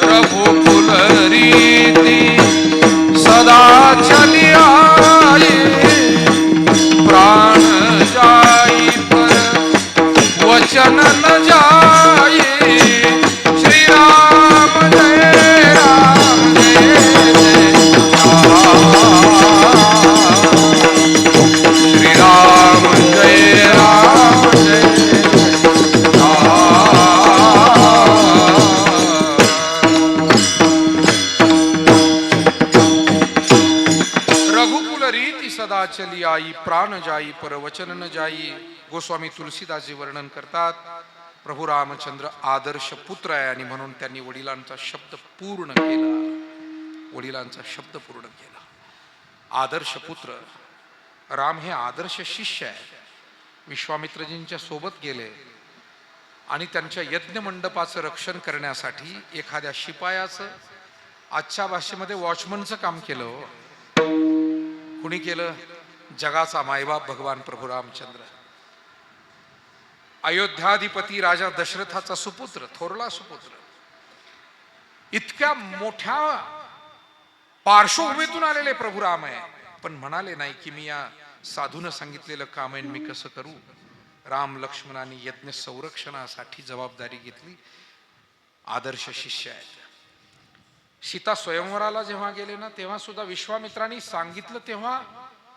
रघुकुल रीति सदा चली आई, प्राण जाई पर वचन न जाई. श्री राम जय राम जय श्री राम जय राम जय. रघुकुल रीति सदा चली आई, प्राण जाई पर वचन न जाई. गोस्वामी तुलसीदास जी वर्णन करतात, प्रभू रामचंद्र आदर्श पुत्र आहे आणि म्हणून त्यांनी वडिलांचा शब्द पूर्ण केला. वडिलांचा शब्द पूर्ण केला. आदर्श पुत्र राम हे आदर्श शिष्य आहे. विश्वामित्रजींच्या सोबत गेले आणि त्यांच्या यज्ञ मंडपाचं रक्षण करण्यासाठी एखाद्या शिपायाचं, आजच्या भाषेमध्ये वॉचमनचं काम केलं. कुणी केलं? जगाचा मायबाप भगवान प्रभू रामचंद्र, अयोध्याधिपती राजा दशरथाचा सुपुत्र, थोरला सुपुत्र. इतक्या मोठ्या पार्श्वभूमीतून आलेले प्रभू राम आहे, पण म्हणाले नाही की मी या साधून सांगितलेलं काम आहे मी कसं करू. राम लक्ष्मणांनी यज्ञ संरक्षणासाठी जबाबदारी घेतली. आदर्श शिष्य आहेत. सीता स्वयंवराला जेव्हा गेले ना, तेव्हा सुद्धा विश्वामित्रांनी सांगितलं तेव्हा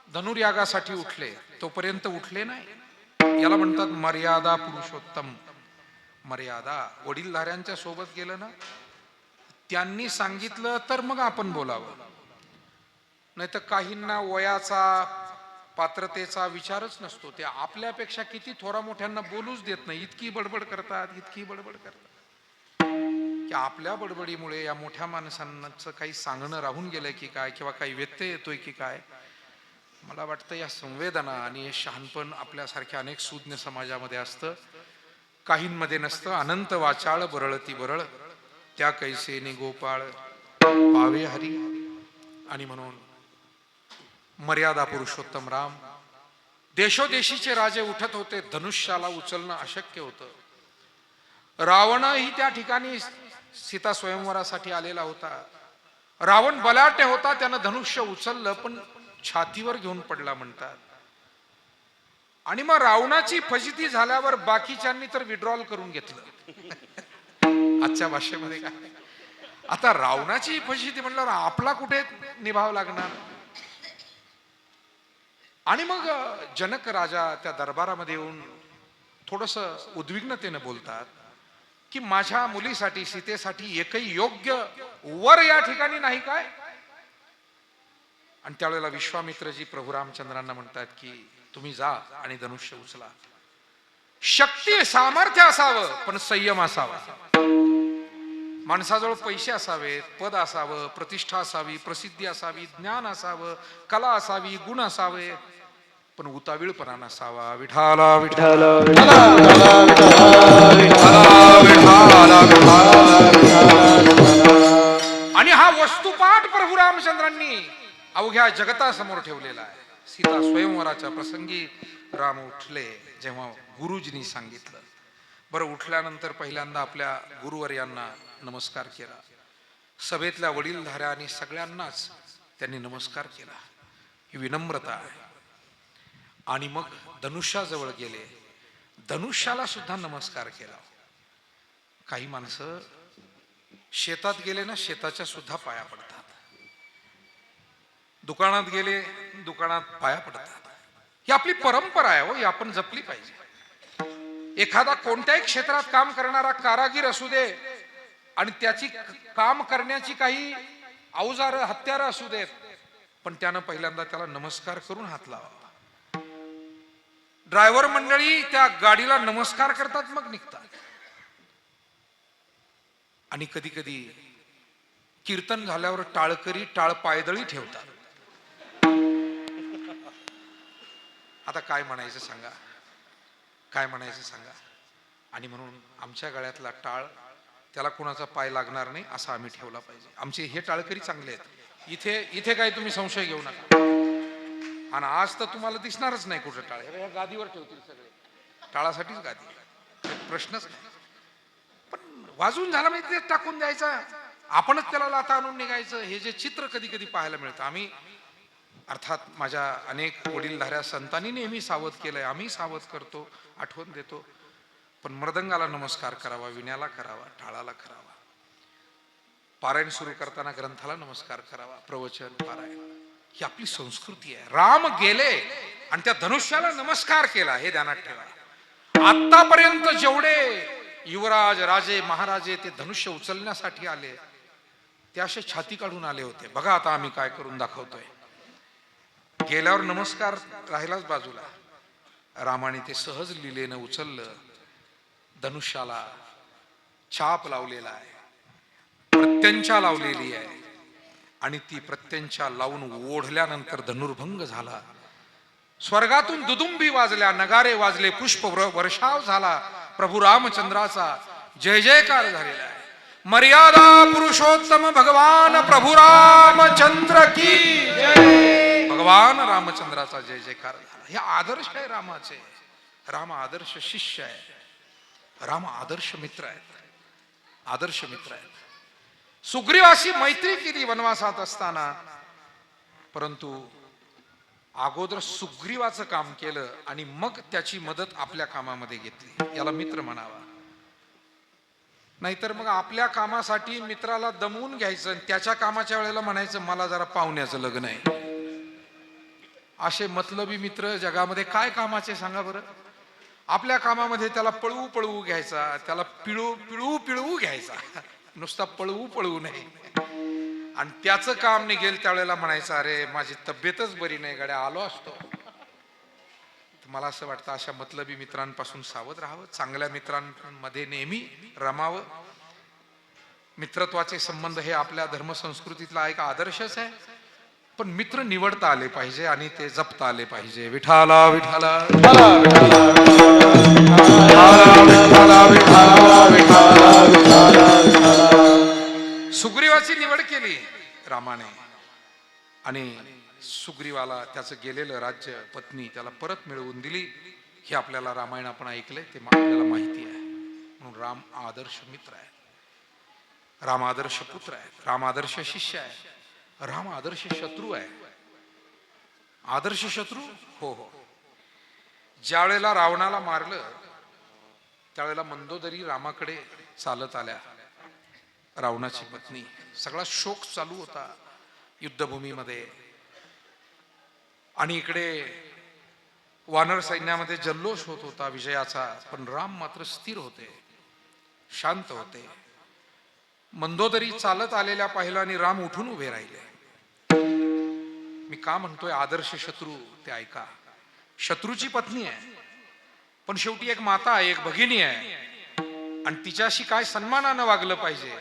धनुर्यागासाठी उठले, तोपर्यंत उठले नाही. याला म्हणतात मर्यादा पुरुषोत्तम. मर्यादा. वडीलधाऱ्यांच्या सोबत गेलं ना, त्यांनी सांगितलं तर मग आपण बोलावं. नाही तर काहींना वयाचा, पात्रतेचा विचारच नसतो. ते आपल्यापेक्षा किती थोरा मोठ्यांना बोलूच देत नाही. इतकी बडबड करतात, इतकी बडबड करतात की आपल्या बडबडीमुळे या मोठ्या माणसांचं काही सांगणं राहून गेलंय की काय, किंवा काही व्यत्यय येतोय की काय. मला वाटतं या संवेदना आणि हे शहाणपण आपल्यासारख्या अनेक सुज्ञ समाजामध्ये असतं, काहींमध्ये नसतं. अनंत वाचाळ बरळती बरळ, त्या कैसेने गोपाळ पावे हरी. आणि म्हणून मर्यादा पुरुषोत्तम राम. देशोदेशीचे राजे उठत होते, धनुष्याला उचलणं अशक्य होतं. रावणही त्या ठिकाणी सीता स्वयंवरासाठी आलेला होता. रावण बलाढ्य होता, त्यानं धनुष्य उचललं पण छातीवर घेऊन पडला म्हणतात. आणि मग रावणाची फजिती झाल्यावर बाकीच्यांनी तर विड्रॉल करून घेतलं. आजच्या भाषेमध्ये काय, आता रावणाची फजिती म्हणल्यावर आपला कुठे निभाव लागणार. आणि मग जनक राजा त्या दरबारामध्ये येऊन थोडस उद्विग्नतेने बोलतात की माझ्या मुलीसाठी, सीतेसाठी एकही योग्य वर या ठिकाणी नाही काय. आणि त्यावेळेला विश्वामित्रजी प्रभू रामचंद्रांना म्हणतात की तुम्ही जा आणि धनुष्य उचला. शक्ती सामर्थ्य असावं पण संयम असावा. माणसाजवळ पैसे असावेत, पद असावं, प्रतिष्ठा असावी, प्रसिद्धी असावी, ज्ञान असावं, कला असावी, गुण असावे, पण उतावीळपणा नसावा. विठाला विठाला आणि हा वस्तुपाठ प्रभू रामचंद्रांनी अवघ्या जगतासमोर ठेवलेला आहे. सीता स्वयंवराच्या प्रसंगी राम उठले जेव्हा गुरुजींनी सांगितलं. बरं, उठल्यानंतर पहिल्यांदा आपल्या गुरुवर्यांना नमस्कार केला. सभेतल्या वडीलधाऱ्या आणि सगळ्यांनाच त्यांनी नमस्कार केला. ही विनम्रता आहे. आणि मग धनुष्याजवळ गेले, धनुष्याला सुद्धा नमस्कार केला. काही माणसं शेतात गेले ना, शेताच्या सुद्धा पाया पडतात. दुकानात गेले, दुकानात पाया पडतात. ही आपली परंपरा आहे हो, ही आपण जपली पाहिजे. एखादा कोणत्याही क्षेत्रात काम करणारा कारागीर असू दे आणि त्याची काम करण्याची काही अवजार हत्यार असू देत, पण त्यानं पहिल्यांदा त्याला नमस्कार करून हात लावा. ड्रायव्हर मंडळी त्या गाडीला नमस्कार करतात मग निघतात. आणि कधी कधी कीर्तन झाल्यावर टाळकरी टाळ पायदळी ठेवतात. आता काय म्हणायचं सांगा, काय म्हणायचं सांगा. आणि म्हणून आमच्या गळ्यातला टाळ त्याला कोणाचा पाय लागणार नाही असा आम्ही ठेवला पाहिजे. आमचे हे टाळकरी चांगले आहेत. इथे इथे काय तुम्ही संशय घेऊ नका. आणि आज तर तुम्हाला दिसणारच नाही कुठं टाळ. ह्या गादीवर ठेवतील सगळे, टाळासाठीच गादी, प्रश्नच नाही. पण वाजून झाला माहिती टाकून द्यायचा, आपणच त्याला लाथा आणून निघायचं. हे जे चित्र कधी कधी पाहायला मिळतं. आम्ही अर्थात माझ्या अनेक वडीलधाऱ्या संतांनी नेहमी सावध केलंय, आम्ही सावध करतो, आठवण देतो. पण मृदंगाला नमस्कार करावा, विण्याला करावा, टाळाला करावा. पारायण सुरू करताना ग्रंथाला नमस्कार करावा, प्रवचन पारायण ही आपली संस्कृती आहे. राम गेले आणि त्या धनुष्याला नमस्कार केला, हे ध्यानात ठेवा. आतापर्यंत जेवढे युवराज, राजे, महाराजे ते धनुष्य उचलण्यासाठी आले, ते असे छाती काढून आले होते. बघा आता आम्ही काय करून दाखवतोय. गेल्यावर नमस्कार राहिलाच बाजूला, रामाने ते सहज लीलेनं उचललं. धनुष्याला छाप लावलेला आहे, प्रत्यंचा लावलेली आहे. आणि ती प्रत्यंचा लावून ओढल्यानंतर धनुर्भंग झाला. स्वर्गातून दुदुंबी वाजल्या, नगारे वाजले, पुष्प वर्षाव झाला. प्रभू रामचंद्राचा जय जयकार झालेला आहे. मर्यादा पुरुषोत्तम भगवान प्रभू रामचंद्र की जय. भगवान रामचंद्राचा जय जयकार झाला. हे आदर्श आहे रामाचे. राम आदर्श शिष्य आहे, राम आदर्श मित्र आहेत, आदर्श मित्र आहेत. सुग्रीवाशी मैत्री केली वनवासात असताना, परंतु अगोदर सुग्रीवाचं काम केलं आणि मग त्याची मदत आपल्या कामामध्ये घेतली. याला मित्र म्हणावा. नाहीतर मग आपल्या कामासाठी मित्राला दमवून घ्यायचं आणि त्याच्या कामाच्या वेळेला म्हणायचं मला जरा पाहुण्याचं लग्न आहे. असे मतलबी मित्र जगामध्ये काय कामाचे सांगा बरं. आपल्या कामामध्ये त्याला पळवू पळवू घ्यायचा, त्याला पिळवू घ्यायचा, नुसता पळवू नाही. आणि त्याचं काम निघेल त्यावेळेला म्हणायचं, अरे माझी तब्येतच बरी नाही गड्या, आलो असतो. मला असं वाटतं अशा मतलबी मित्रांपासून सावध राहावं, चांगल्या मित्रांमध्ये नेहमी रमावं. मित्रत्वाचे संबंध हे आपल्या धर्मसंस्कृतीतला एक आदर्शच आहे. पण मित्र निवडता आले पाहिजे आणि ते जपता आले पाहिजे. विठाला विठाला सुग्रीवाची निवड केली रामाने आणि सुग्रीवाला त्याचं गेलेलं राज्य पत्नी त्याला परत मिळवून दिली. हे आपल्याला रामायण आपण ऐकलंय, ते आपल्याला माहिती आहे. म्हणून राम आदर्श मित्र आहे, राम आदर्श पुत्र आहे, राम आदर्श शिष्य आहे, राम आदर्श शत्रू आहे. आदर्श शत्रू हो हो. ज्या वेळेला रावणाला मारलं त्यावेळेला मंदोदरी रामाकडे चालत आल्या. रावणाची पत्नी, सगळा शोक चालू होता युद्धभूमीमध्ये आणि इकडे वानर सैन्यामध्ये जल्लोष होत होता विजयाचा. पण राम मात्र स्थिर होते, शांत होते. मंदोदरी चालत आलेल्या पाहिलं आणि राम उठून उभे राहिले. मी का म्हणतोय आदर्श शत्रू, ते ऐका. शत्रूची पत्नी आहे, पण शेवटी एक माता आहे, एक भगिनी आहे, आणि तिच्याशी काय सन्मानानं वागलं पाहिजे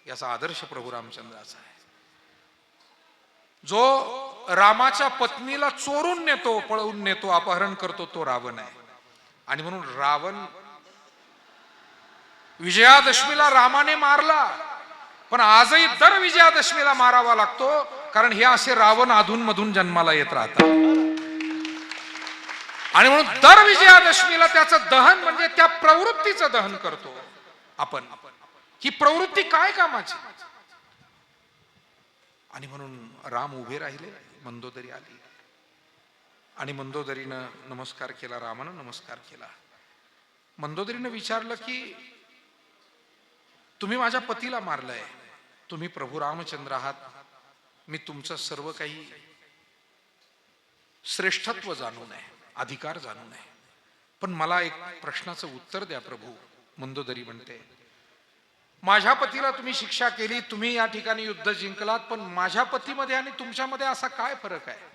याचा आदर्श प्रभू रामचंद्राचा आहे. जो रामाच्या पत्नीला चोरून नेतो, पळवून नेतो, अपहरण करतो, तो रावण आहे. आणि म्हणून रावण विजयादशमीला रामाने मारला, पण आजही दर विजयादशमीला मारावा लागतो, कारण हे असे रावण अधून मधून जन्माला येत राहतात. आणि म्हणून दर विजयादशमीला त्याचं दहन म्हणजे त्या प्रवृत्तीचं दहन करतो आपण. ही प्रवृत्ती काय कामाची. आणि म्हणून राम उभे राहिले, मंदोदरी आली आणि मंदोदरीनं नमस्कार केला, रामानं नमस्कार केला. मंदोदरीनं विचारलं की तुम्ही माझ्या पतीला मारलंय, तुम्ही प्रभू रामचंद्र आहात, मी तुमचं सर्व काही श्रेष्ठत्व जाणून आहे, अधिकार जाणून आहे, पण मला एक प्रश्नाचं उत्तर द्या प्रभू. मंदोदरी म्हणते, माझ्या पतीला तुम्ही शिक्षा केली, तुम्ही या ठिकाणी युद्ध जिंकलात, पण माझ्या पतीमध्ये आणि तुमच्यामध्ये असा काय फरक आहे,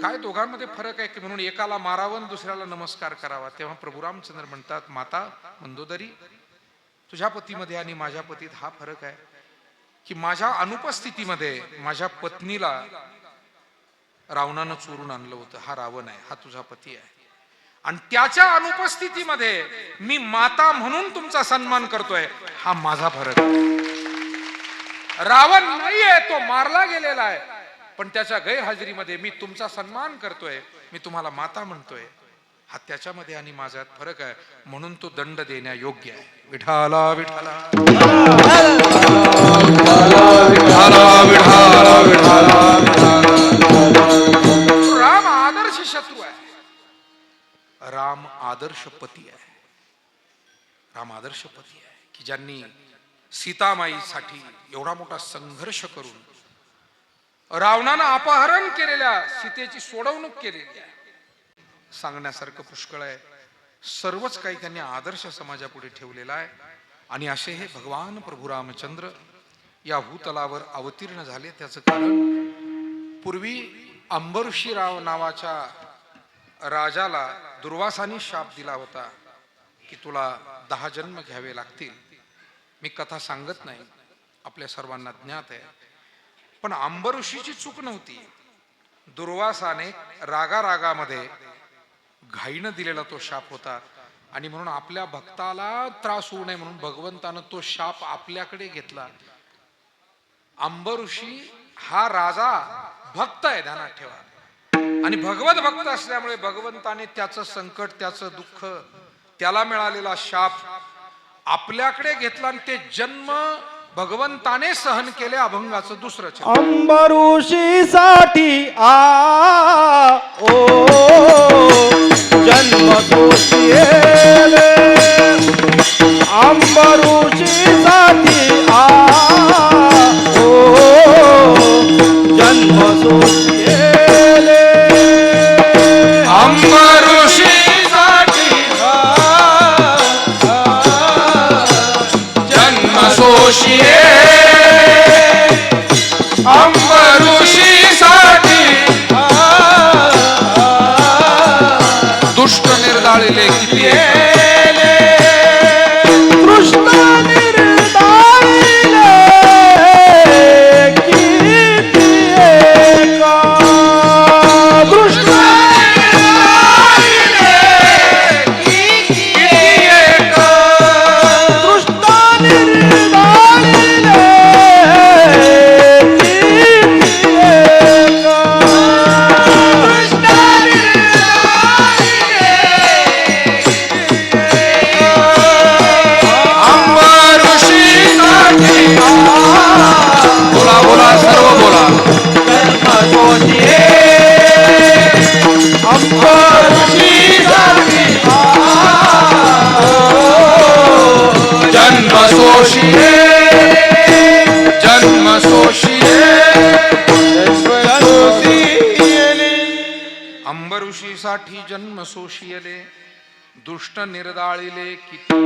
काय दोघांमध्ये फरक आहे की म्हणून एकाला मारावं दुसऱ्याला नमस्कार करावा. तेव्हा प्रभू रामचंद्र म्हणतात, माता मंदोदरी, तुझ्या पतीमध्ये आणि माझ्या पतीत हा फरक आहे की माझ्या अनुपस्थितीमध्ये माझ्या पत्नीला रावणानं चोरून आणलं होतं, हा रावण आहे, हा तुझा पती आहे, आणि त्याच्या अनुपस्थितीमध्ये मी माता म्हणून तुमचा सन्मान करतोय, हा माझा फरक आहे. रावण नाहीये, तो मारला गेलेला आहे, पण त्याच्या गैरहजेरीमध्ये मी तुमचा सन्मान करतोय, मी तुम्हाला माता म्हणतोय, हा त्याच्यामध्ये आणि माझ्यात फरक आहे, म्हणून तो दंड देण्या योग्य आहे. विठाला विठाला राम आदर्श शत्रू आहे, राम आदर्श पती आहे. राम आदर्श पती आहे की ज्यांनी सीतामाईसाठी एवढा मोठा संघर्ष करून रावणानं अपहरण केलेल्या सीतेची सोडवणूक केलेली आहे. सांगण्यासारखं पुष्कळ आहे. सर्वच काही त्यांनी आदर्श समाजापुढे ठेवलेला आहे. आणि असे हे भगवान प्रभू रामचंद्र या भूतलावर अवतीर्ण झाले. त्याचं कारण, पूर्वी अंबऋषीराव नावाच्या राजाला दुर्वासानी शाप दिला होता की तुला 10 जन्म घ्यावे लागतील. मी कथा सांगत नाही, आपल्या सर्वांना ज्ञात आहे. पण अंबऋषीची चूक नव्हती, दुर्वासाने रागारागामध्ये घाईनं दिलेला तो शाप होता. आणि म्हणून आपल्या भक्ताला त्रास होऊ नये म्हणून भगवंतानं तो शाप आपल्याकडे घेतला. अंबऋषी हा राजा भक्त आहे, ध्यानात ठेवा, आणि भगवत भक्त असल्यामुळे भगवंताने त्याचं संकट, त्याचं दुःख, त्याला मिळालेला शाप आपल्याकडे घेतला आणि ते जन्म भगवंताने सहन केले. अभंगाचं दुसरं चरण. अंबऋषी साठी ओ जन्म सोशिये, अंबऋषी साठी ओ जन्म सोशिये, दृष्ट निर्दाळिले किती दृष्ट निर्दाळिले किती एका. दृष्ट निर्दाळिले किती एका. दृष्ट निर्दाळिले किती एका. दृष्ट बोला बोला सर्व बोला. जन्म सोशिये जन्म सोशिये अंब ऋषीसाठी जन्म सोशियले दुष्ट निर्दाळिले किती.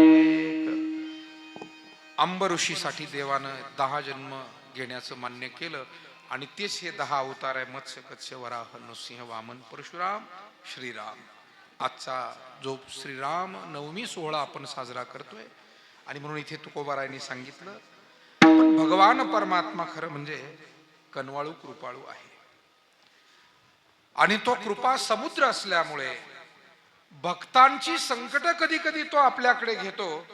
अंब ऋषीसाठी देवानं 10 जन्म घेण्याचं मान्य केलं आणि तेच हे 10 अवतार आहे. मत्स्य कच्छ वराह नृसिंह वामन परशुराम श्रीराम. आजचा जो श्रीराम नवमी सोहळा आपण साजरा करतोय आणि म्हणून इथे तुकोबारायांनी सांगितलं पण भगवान परमात्मा खरं म्हणजे कनवाळू कृपाळू आहे आणि तो कृपा समुद्र असल्यामुळे भक्तांची संकट कधी कधी तो आपल्याकडे घेतो.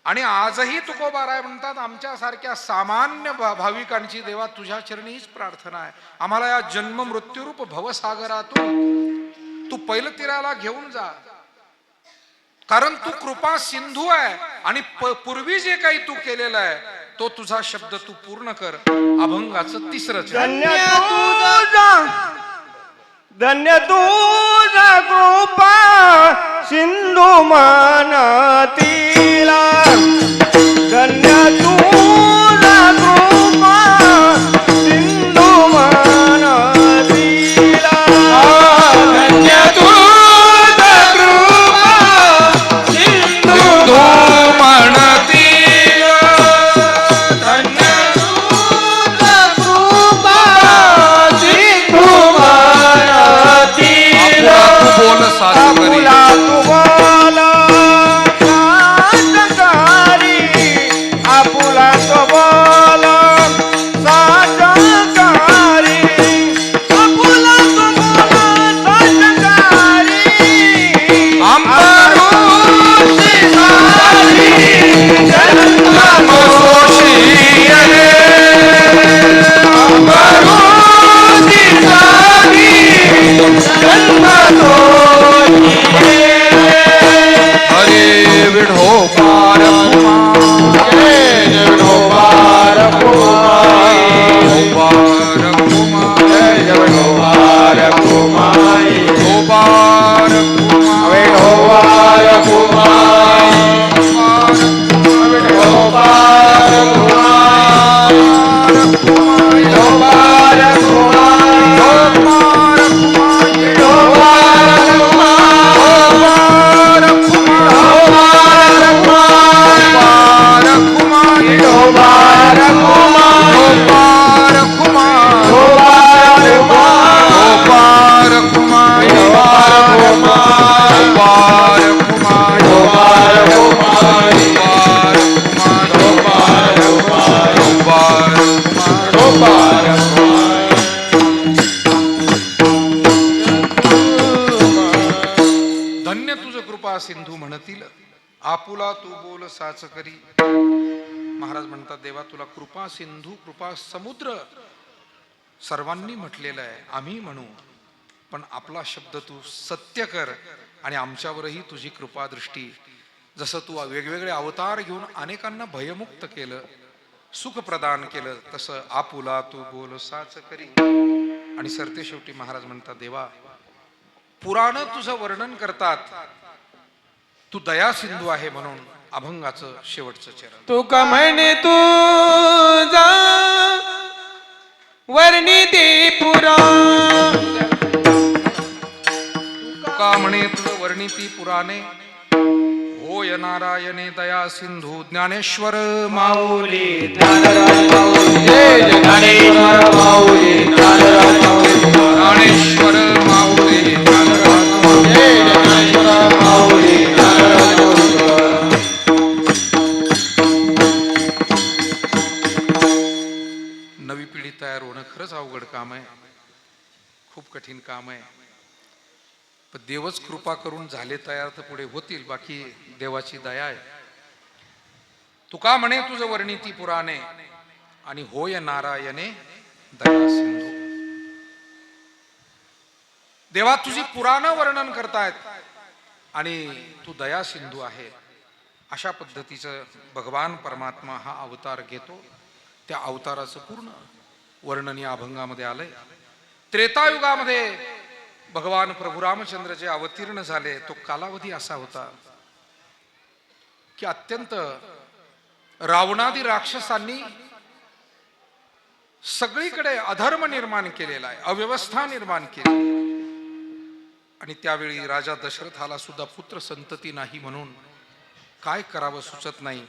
आणि आजही तुकोबाराय म्हणतात आमच्यासारख्या सामान्य भाविकांची देवा तुझ्या चरणीच प्रार्थना आहे. आम्हाला या जन्म मृत्यूरूप भवसागरातून तू पहिलं तीराला घेऊन जा कारण तू कृपा सिंधू आहे आणि पूर्वी जे काही तू केलेलं आहे तो तुझा शब्द तू पूर्ण कर. अभंगाचं 3रं चरण. धन्य तुझा कृपा सिंधू मानतीला. धन्य तुझा कृपा सिंधू मानतीला. धन्य तुझा कृपा सिंधू म्हणतीला. धन्य तुझा कृपा सिंधू मानतीला. बोल साथ करी सिंधू म्हणतील आपुला तू बोल साच करी. महाराज म्हणतात देवा तुला कृपा सिंधू कृपा समुद्र सर्वांनी म्हटलेलं आहे आम्ही म्हणू पण आपला शब्द तू सत्य कर आणि आमच्यावरही तुझी कृपा दृष्टी. जसं तू वेगवेगळे अवतार घेऊन अनेकांना भयमुक्त केलं सुख प्रदान केलं तसं आपुला तू बोल साच करी. आणि सरते शेवटी महाराज म्हणतात देवा पुराण तुझं वर्णन करतात तू दया सिंधू आहे म्हणून अभंगाचं शेवटचं चरण. तू का म्हणे तुझा वर्णिती पुराण. का म्हणे तुझं वर्णिती पुराणे होय नारायणे दया सिंधू ज्ञानेश्वर माऊली. ज्ञानेश्वर माऊली ज्ञानेश्वर माऊली कठीण काम आहे. पण देवच कृपा करून झाले तयार तर पुढे होतील, बाकी देवाची दया आहे. तुका म्हणे तुझं वर्णिती पुराणे आणि होय नारायणे दया सिंधू. देवा तुझी पुराण वर्णन करतायत आणि तू दया सिंधू आहे. अशा पद्धतीचं भगवान परमात्मा हा अवतार घेतो. त्या अवताराचं पूर्ण वर्णन या अभंगामध्ये आलंय. त्रेतायुगामध्ये भगवान प्रभू रामचंद्र जे अवतीर्ण झाले तो कालावधी असा होता की अत्यंत रावणादी राक्षसांनी सगळीकडे अधर्म निर्माण केलेला आहे, अव्यवस्था निर्माण केली. आणि त्यावेळी राजा दशरथाला सुद्धा पुत्र संतती नाही म्हणून काय करावं सुचत नाही.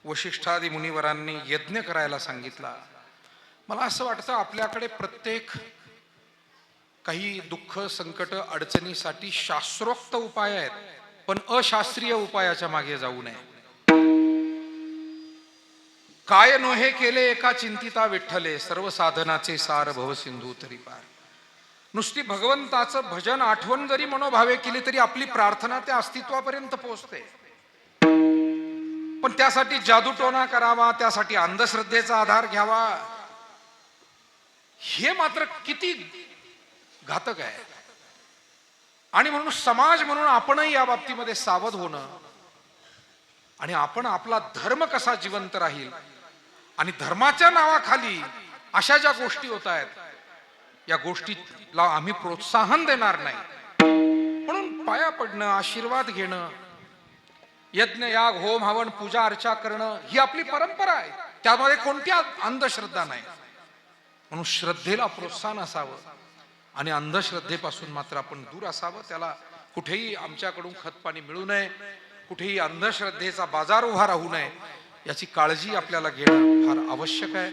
वशिष्ठादी मुनिवरांनी यज्ञ करायला सांगितला. मला असं वाटतं आपल्याकडे प्रत्येक काही दुःख संकट अडचणीसाठी शास्त्रोक्त उपाय आहेत, पण अशास्त्रीय उपायाच्या मागे जाऊ नये. काय नोहे केले एका चिंतिता विठ्ठले, सर्व साधनाचे सार भव सिंधू तरी पार. नुसती भगवंताचं भजन आठवण जरी मनोभावे केली तरी आपली प्रार्थना त्या अस्तित्वापर्यंत पोहोचते. पण त्यासाठी जादूटोना करावा, त्यासाठी अंधश्रद्धेचा आधार घ्यावा, हे मात्र किती घातक आहे. आणि म्हणून समाज म्हणून आपणही या बाबतीमध्ये सावध होणं आणि आपण आपला धर्म कसा जिवंत राहील आणि धर्माच्या नावाखाली अशा ज्या गोष्टी होत आहेत या गोष्टीला आम्ही प्रोत्साहन देणार नाही. म्हणून पाया पडणं, आशीर्वाद घेणं, यज्ञ याग होम हवन पूजा अर्चा करणं ही आपली परंपरा आहे. त्यामध्ये कोणती अंधश्रद्धा नाही. म्हणून श्रद्धेला प्रोत्साहन असावं आणि अंधश्रद्धेपासून मात्र आपण दूर असावं. त्याला कुठेही आमच्याकडून खतपाणी मिळू नये, कुठेही अंधश्रद्धेचा बाजार उभा राहू नये, याची काळजी आपल्याला घेणं फार आवश्यक आहे.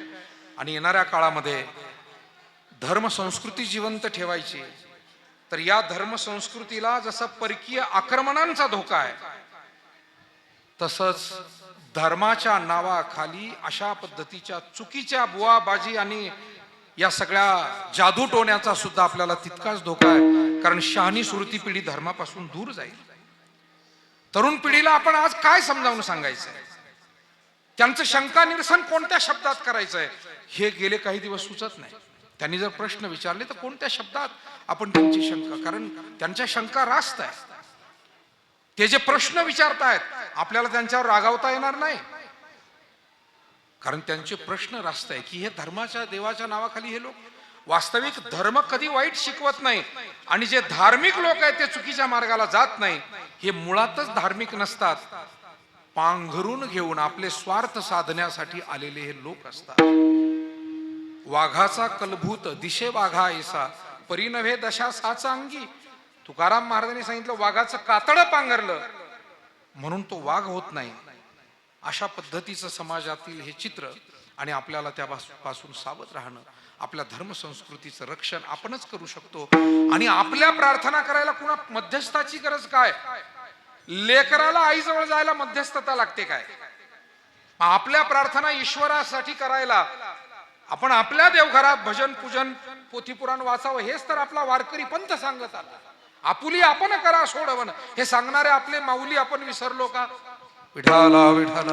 आणि येणाऱ्या काळामध्ये धर्मसंस्कृती जिवंत ठेवायची, तर या धर्मसंस्कृतीला जसं परकीय आक्रमणांचा धोका आहे तसंच धर्माच्या नावाखाली अशा पद्धतीच्या चुकीच्या बुवाबाजी आणि या सगळ्या जादूटोण्याचा सुद्धा आपल्याला तितकाच धोका आहे. कारण शहाणी सुरती पिढी धर्मापासून दूर जाईल. तरुण पिढीला आपण आज काय समजावून सांगायचंय, त्यांचं शंका निरसन कोणत्या शब्दात करायचंय हे गेले काही दिवस सुचत नाही. त्यांनी जर प्रश्न विचारले तर कोणत्या शब्दात आपण त्यांची शंका, कारण त्यांच्या शंका रास्त आहे. ते जे प्रश्न विचारतायत आपल्याला त्यांच्यावर रागावता येणार नाही, कारण त्यांचे प्रश्न रास्त आहे की हे धर्माच्या देवाच्या नावाखाली हे लोक वास्तविक धर्म कधी वाईट शिकवत नाही. आणि जे धार्मिक लोक आहेत ते चुकीच्या मार्गाला जात नाही. हे मुळातच धार्मिक नसतात, पांघरून घेऊन आपले स्वार्थ साधण्यासाठी आलेले हे लोक असतात. वाघाचा कलभूत दिशे वाघा ऐसा, परी नव्हे दशा साचा अंगी. तुकाराम महाराजांनी सांगितलं वाघाचं कातडं पांघरलं म्हणून तो वाघ होत नाही. अशा पद्धतीचं समाजातील हे चित्र आणि आपल्याला त्यापासून सावध राहणं, आपल्या धर्मसंस्कृतीचं रक्षण आपणच करू शकतो. आणि आपल्या प्रार्थना करायला कुणा मध्यस्थाची गरज काय? लेकराला आईजवळ जायला मध्यस्थता लागते काय? आपल्या प्रार्थना ईश्वरासाठी करायला आपण आपल्या देवघरात भजन पूजन पोथीपुराण वाचावं, हेच तर आपला वारकरी पंथ सांगत आला. आपुली आपण करा सोडवण हे सांगणारे आपले माऊली आपण विसरलो का? विठाला विठाला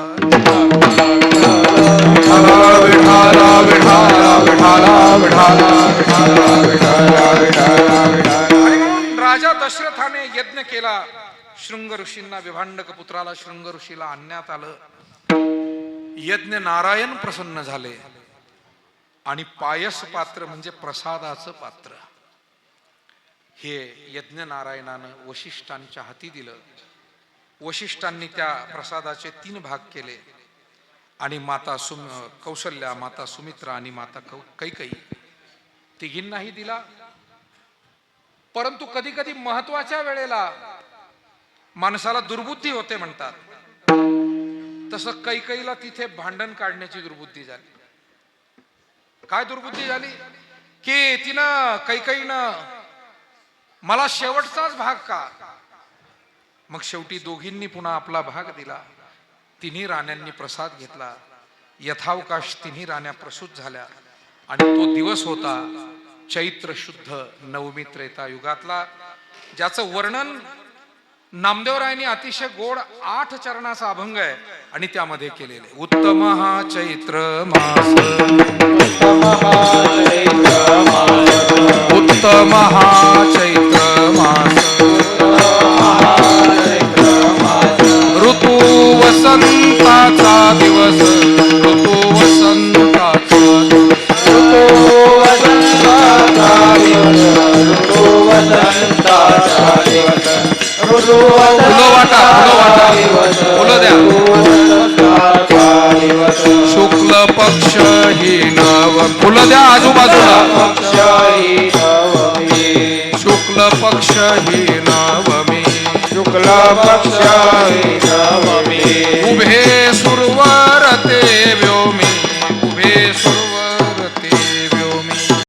आणि म्हणून राजा दशरथाने यज्ञ केला. शृंग ऋषींना, विभांडक पुत्राला शृंग ऋषीला आणण्यात आलं. यज्ञ नारायण प्रसन्न झाले आणि पायस पात्र म्हणजे प्रसादाचं पात्र हे यज्ञ नारायणानं वशिष्ठांच्या हाती दिलं. वशिष्ठांनी त्या प्रसादाचे 3 भाग केले आणि माता कौशल्या, माता सुमित्रा आणि माता कैकेयी तिघींनाही दिला. परंतु कधी कधी महत्वाच्या वेळेला माणसाला दुर्बुद्धी होते म्हणतात, तसं कैकेयीला तिथे भांडण काढण्याची दुर्बुद्धी झाली. काय दुर्बुद्धी झाली की तिनं कैकेयीनं मला शेवटचाच भाग का? मग शेवटी दोघींनी पुन्हा आपला भाग दिला. तिन्ही राण्यांनी प्रसाद घेतला. यथावकाश तिन्ही राण्या प्रसूत झाल्या आणि तो दिवस होता चैत्र शुद्ध नवमी त्रेता युगातला, ज्याचं वर्णन नामदेवरायांनी अतिशय गोड 8 चरणाचा अभंग आहे आणि त्यामध्ये केलेले. उत्तम हा चैत्र मास, उत्तम हा चैत्र मास, ऋतू वसंताचा दिवस, ऋतू वसंताचा फुलं वाटा, फुलं द्या. शुक्ल पक्ष ही नव, फुलं द्या आजूबाजूला. शुक्ल पक्ष ही नवमी, शुक्ल पक्ष ही नवमी,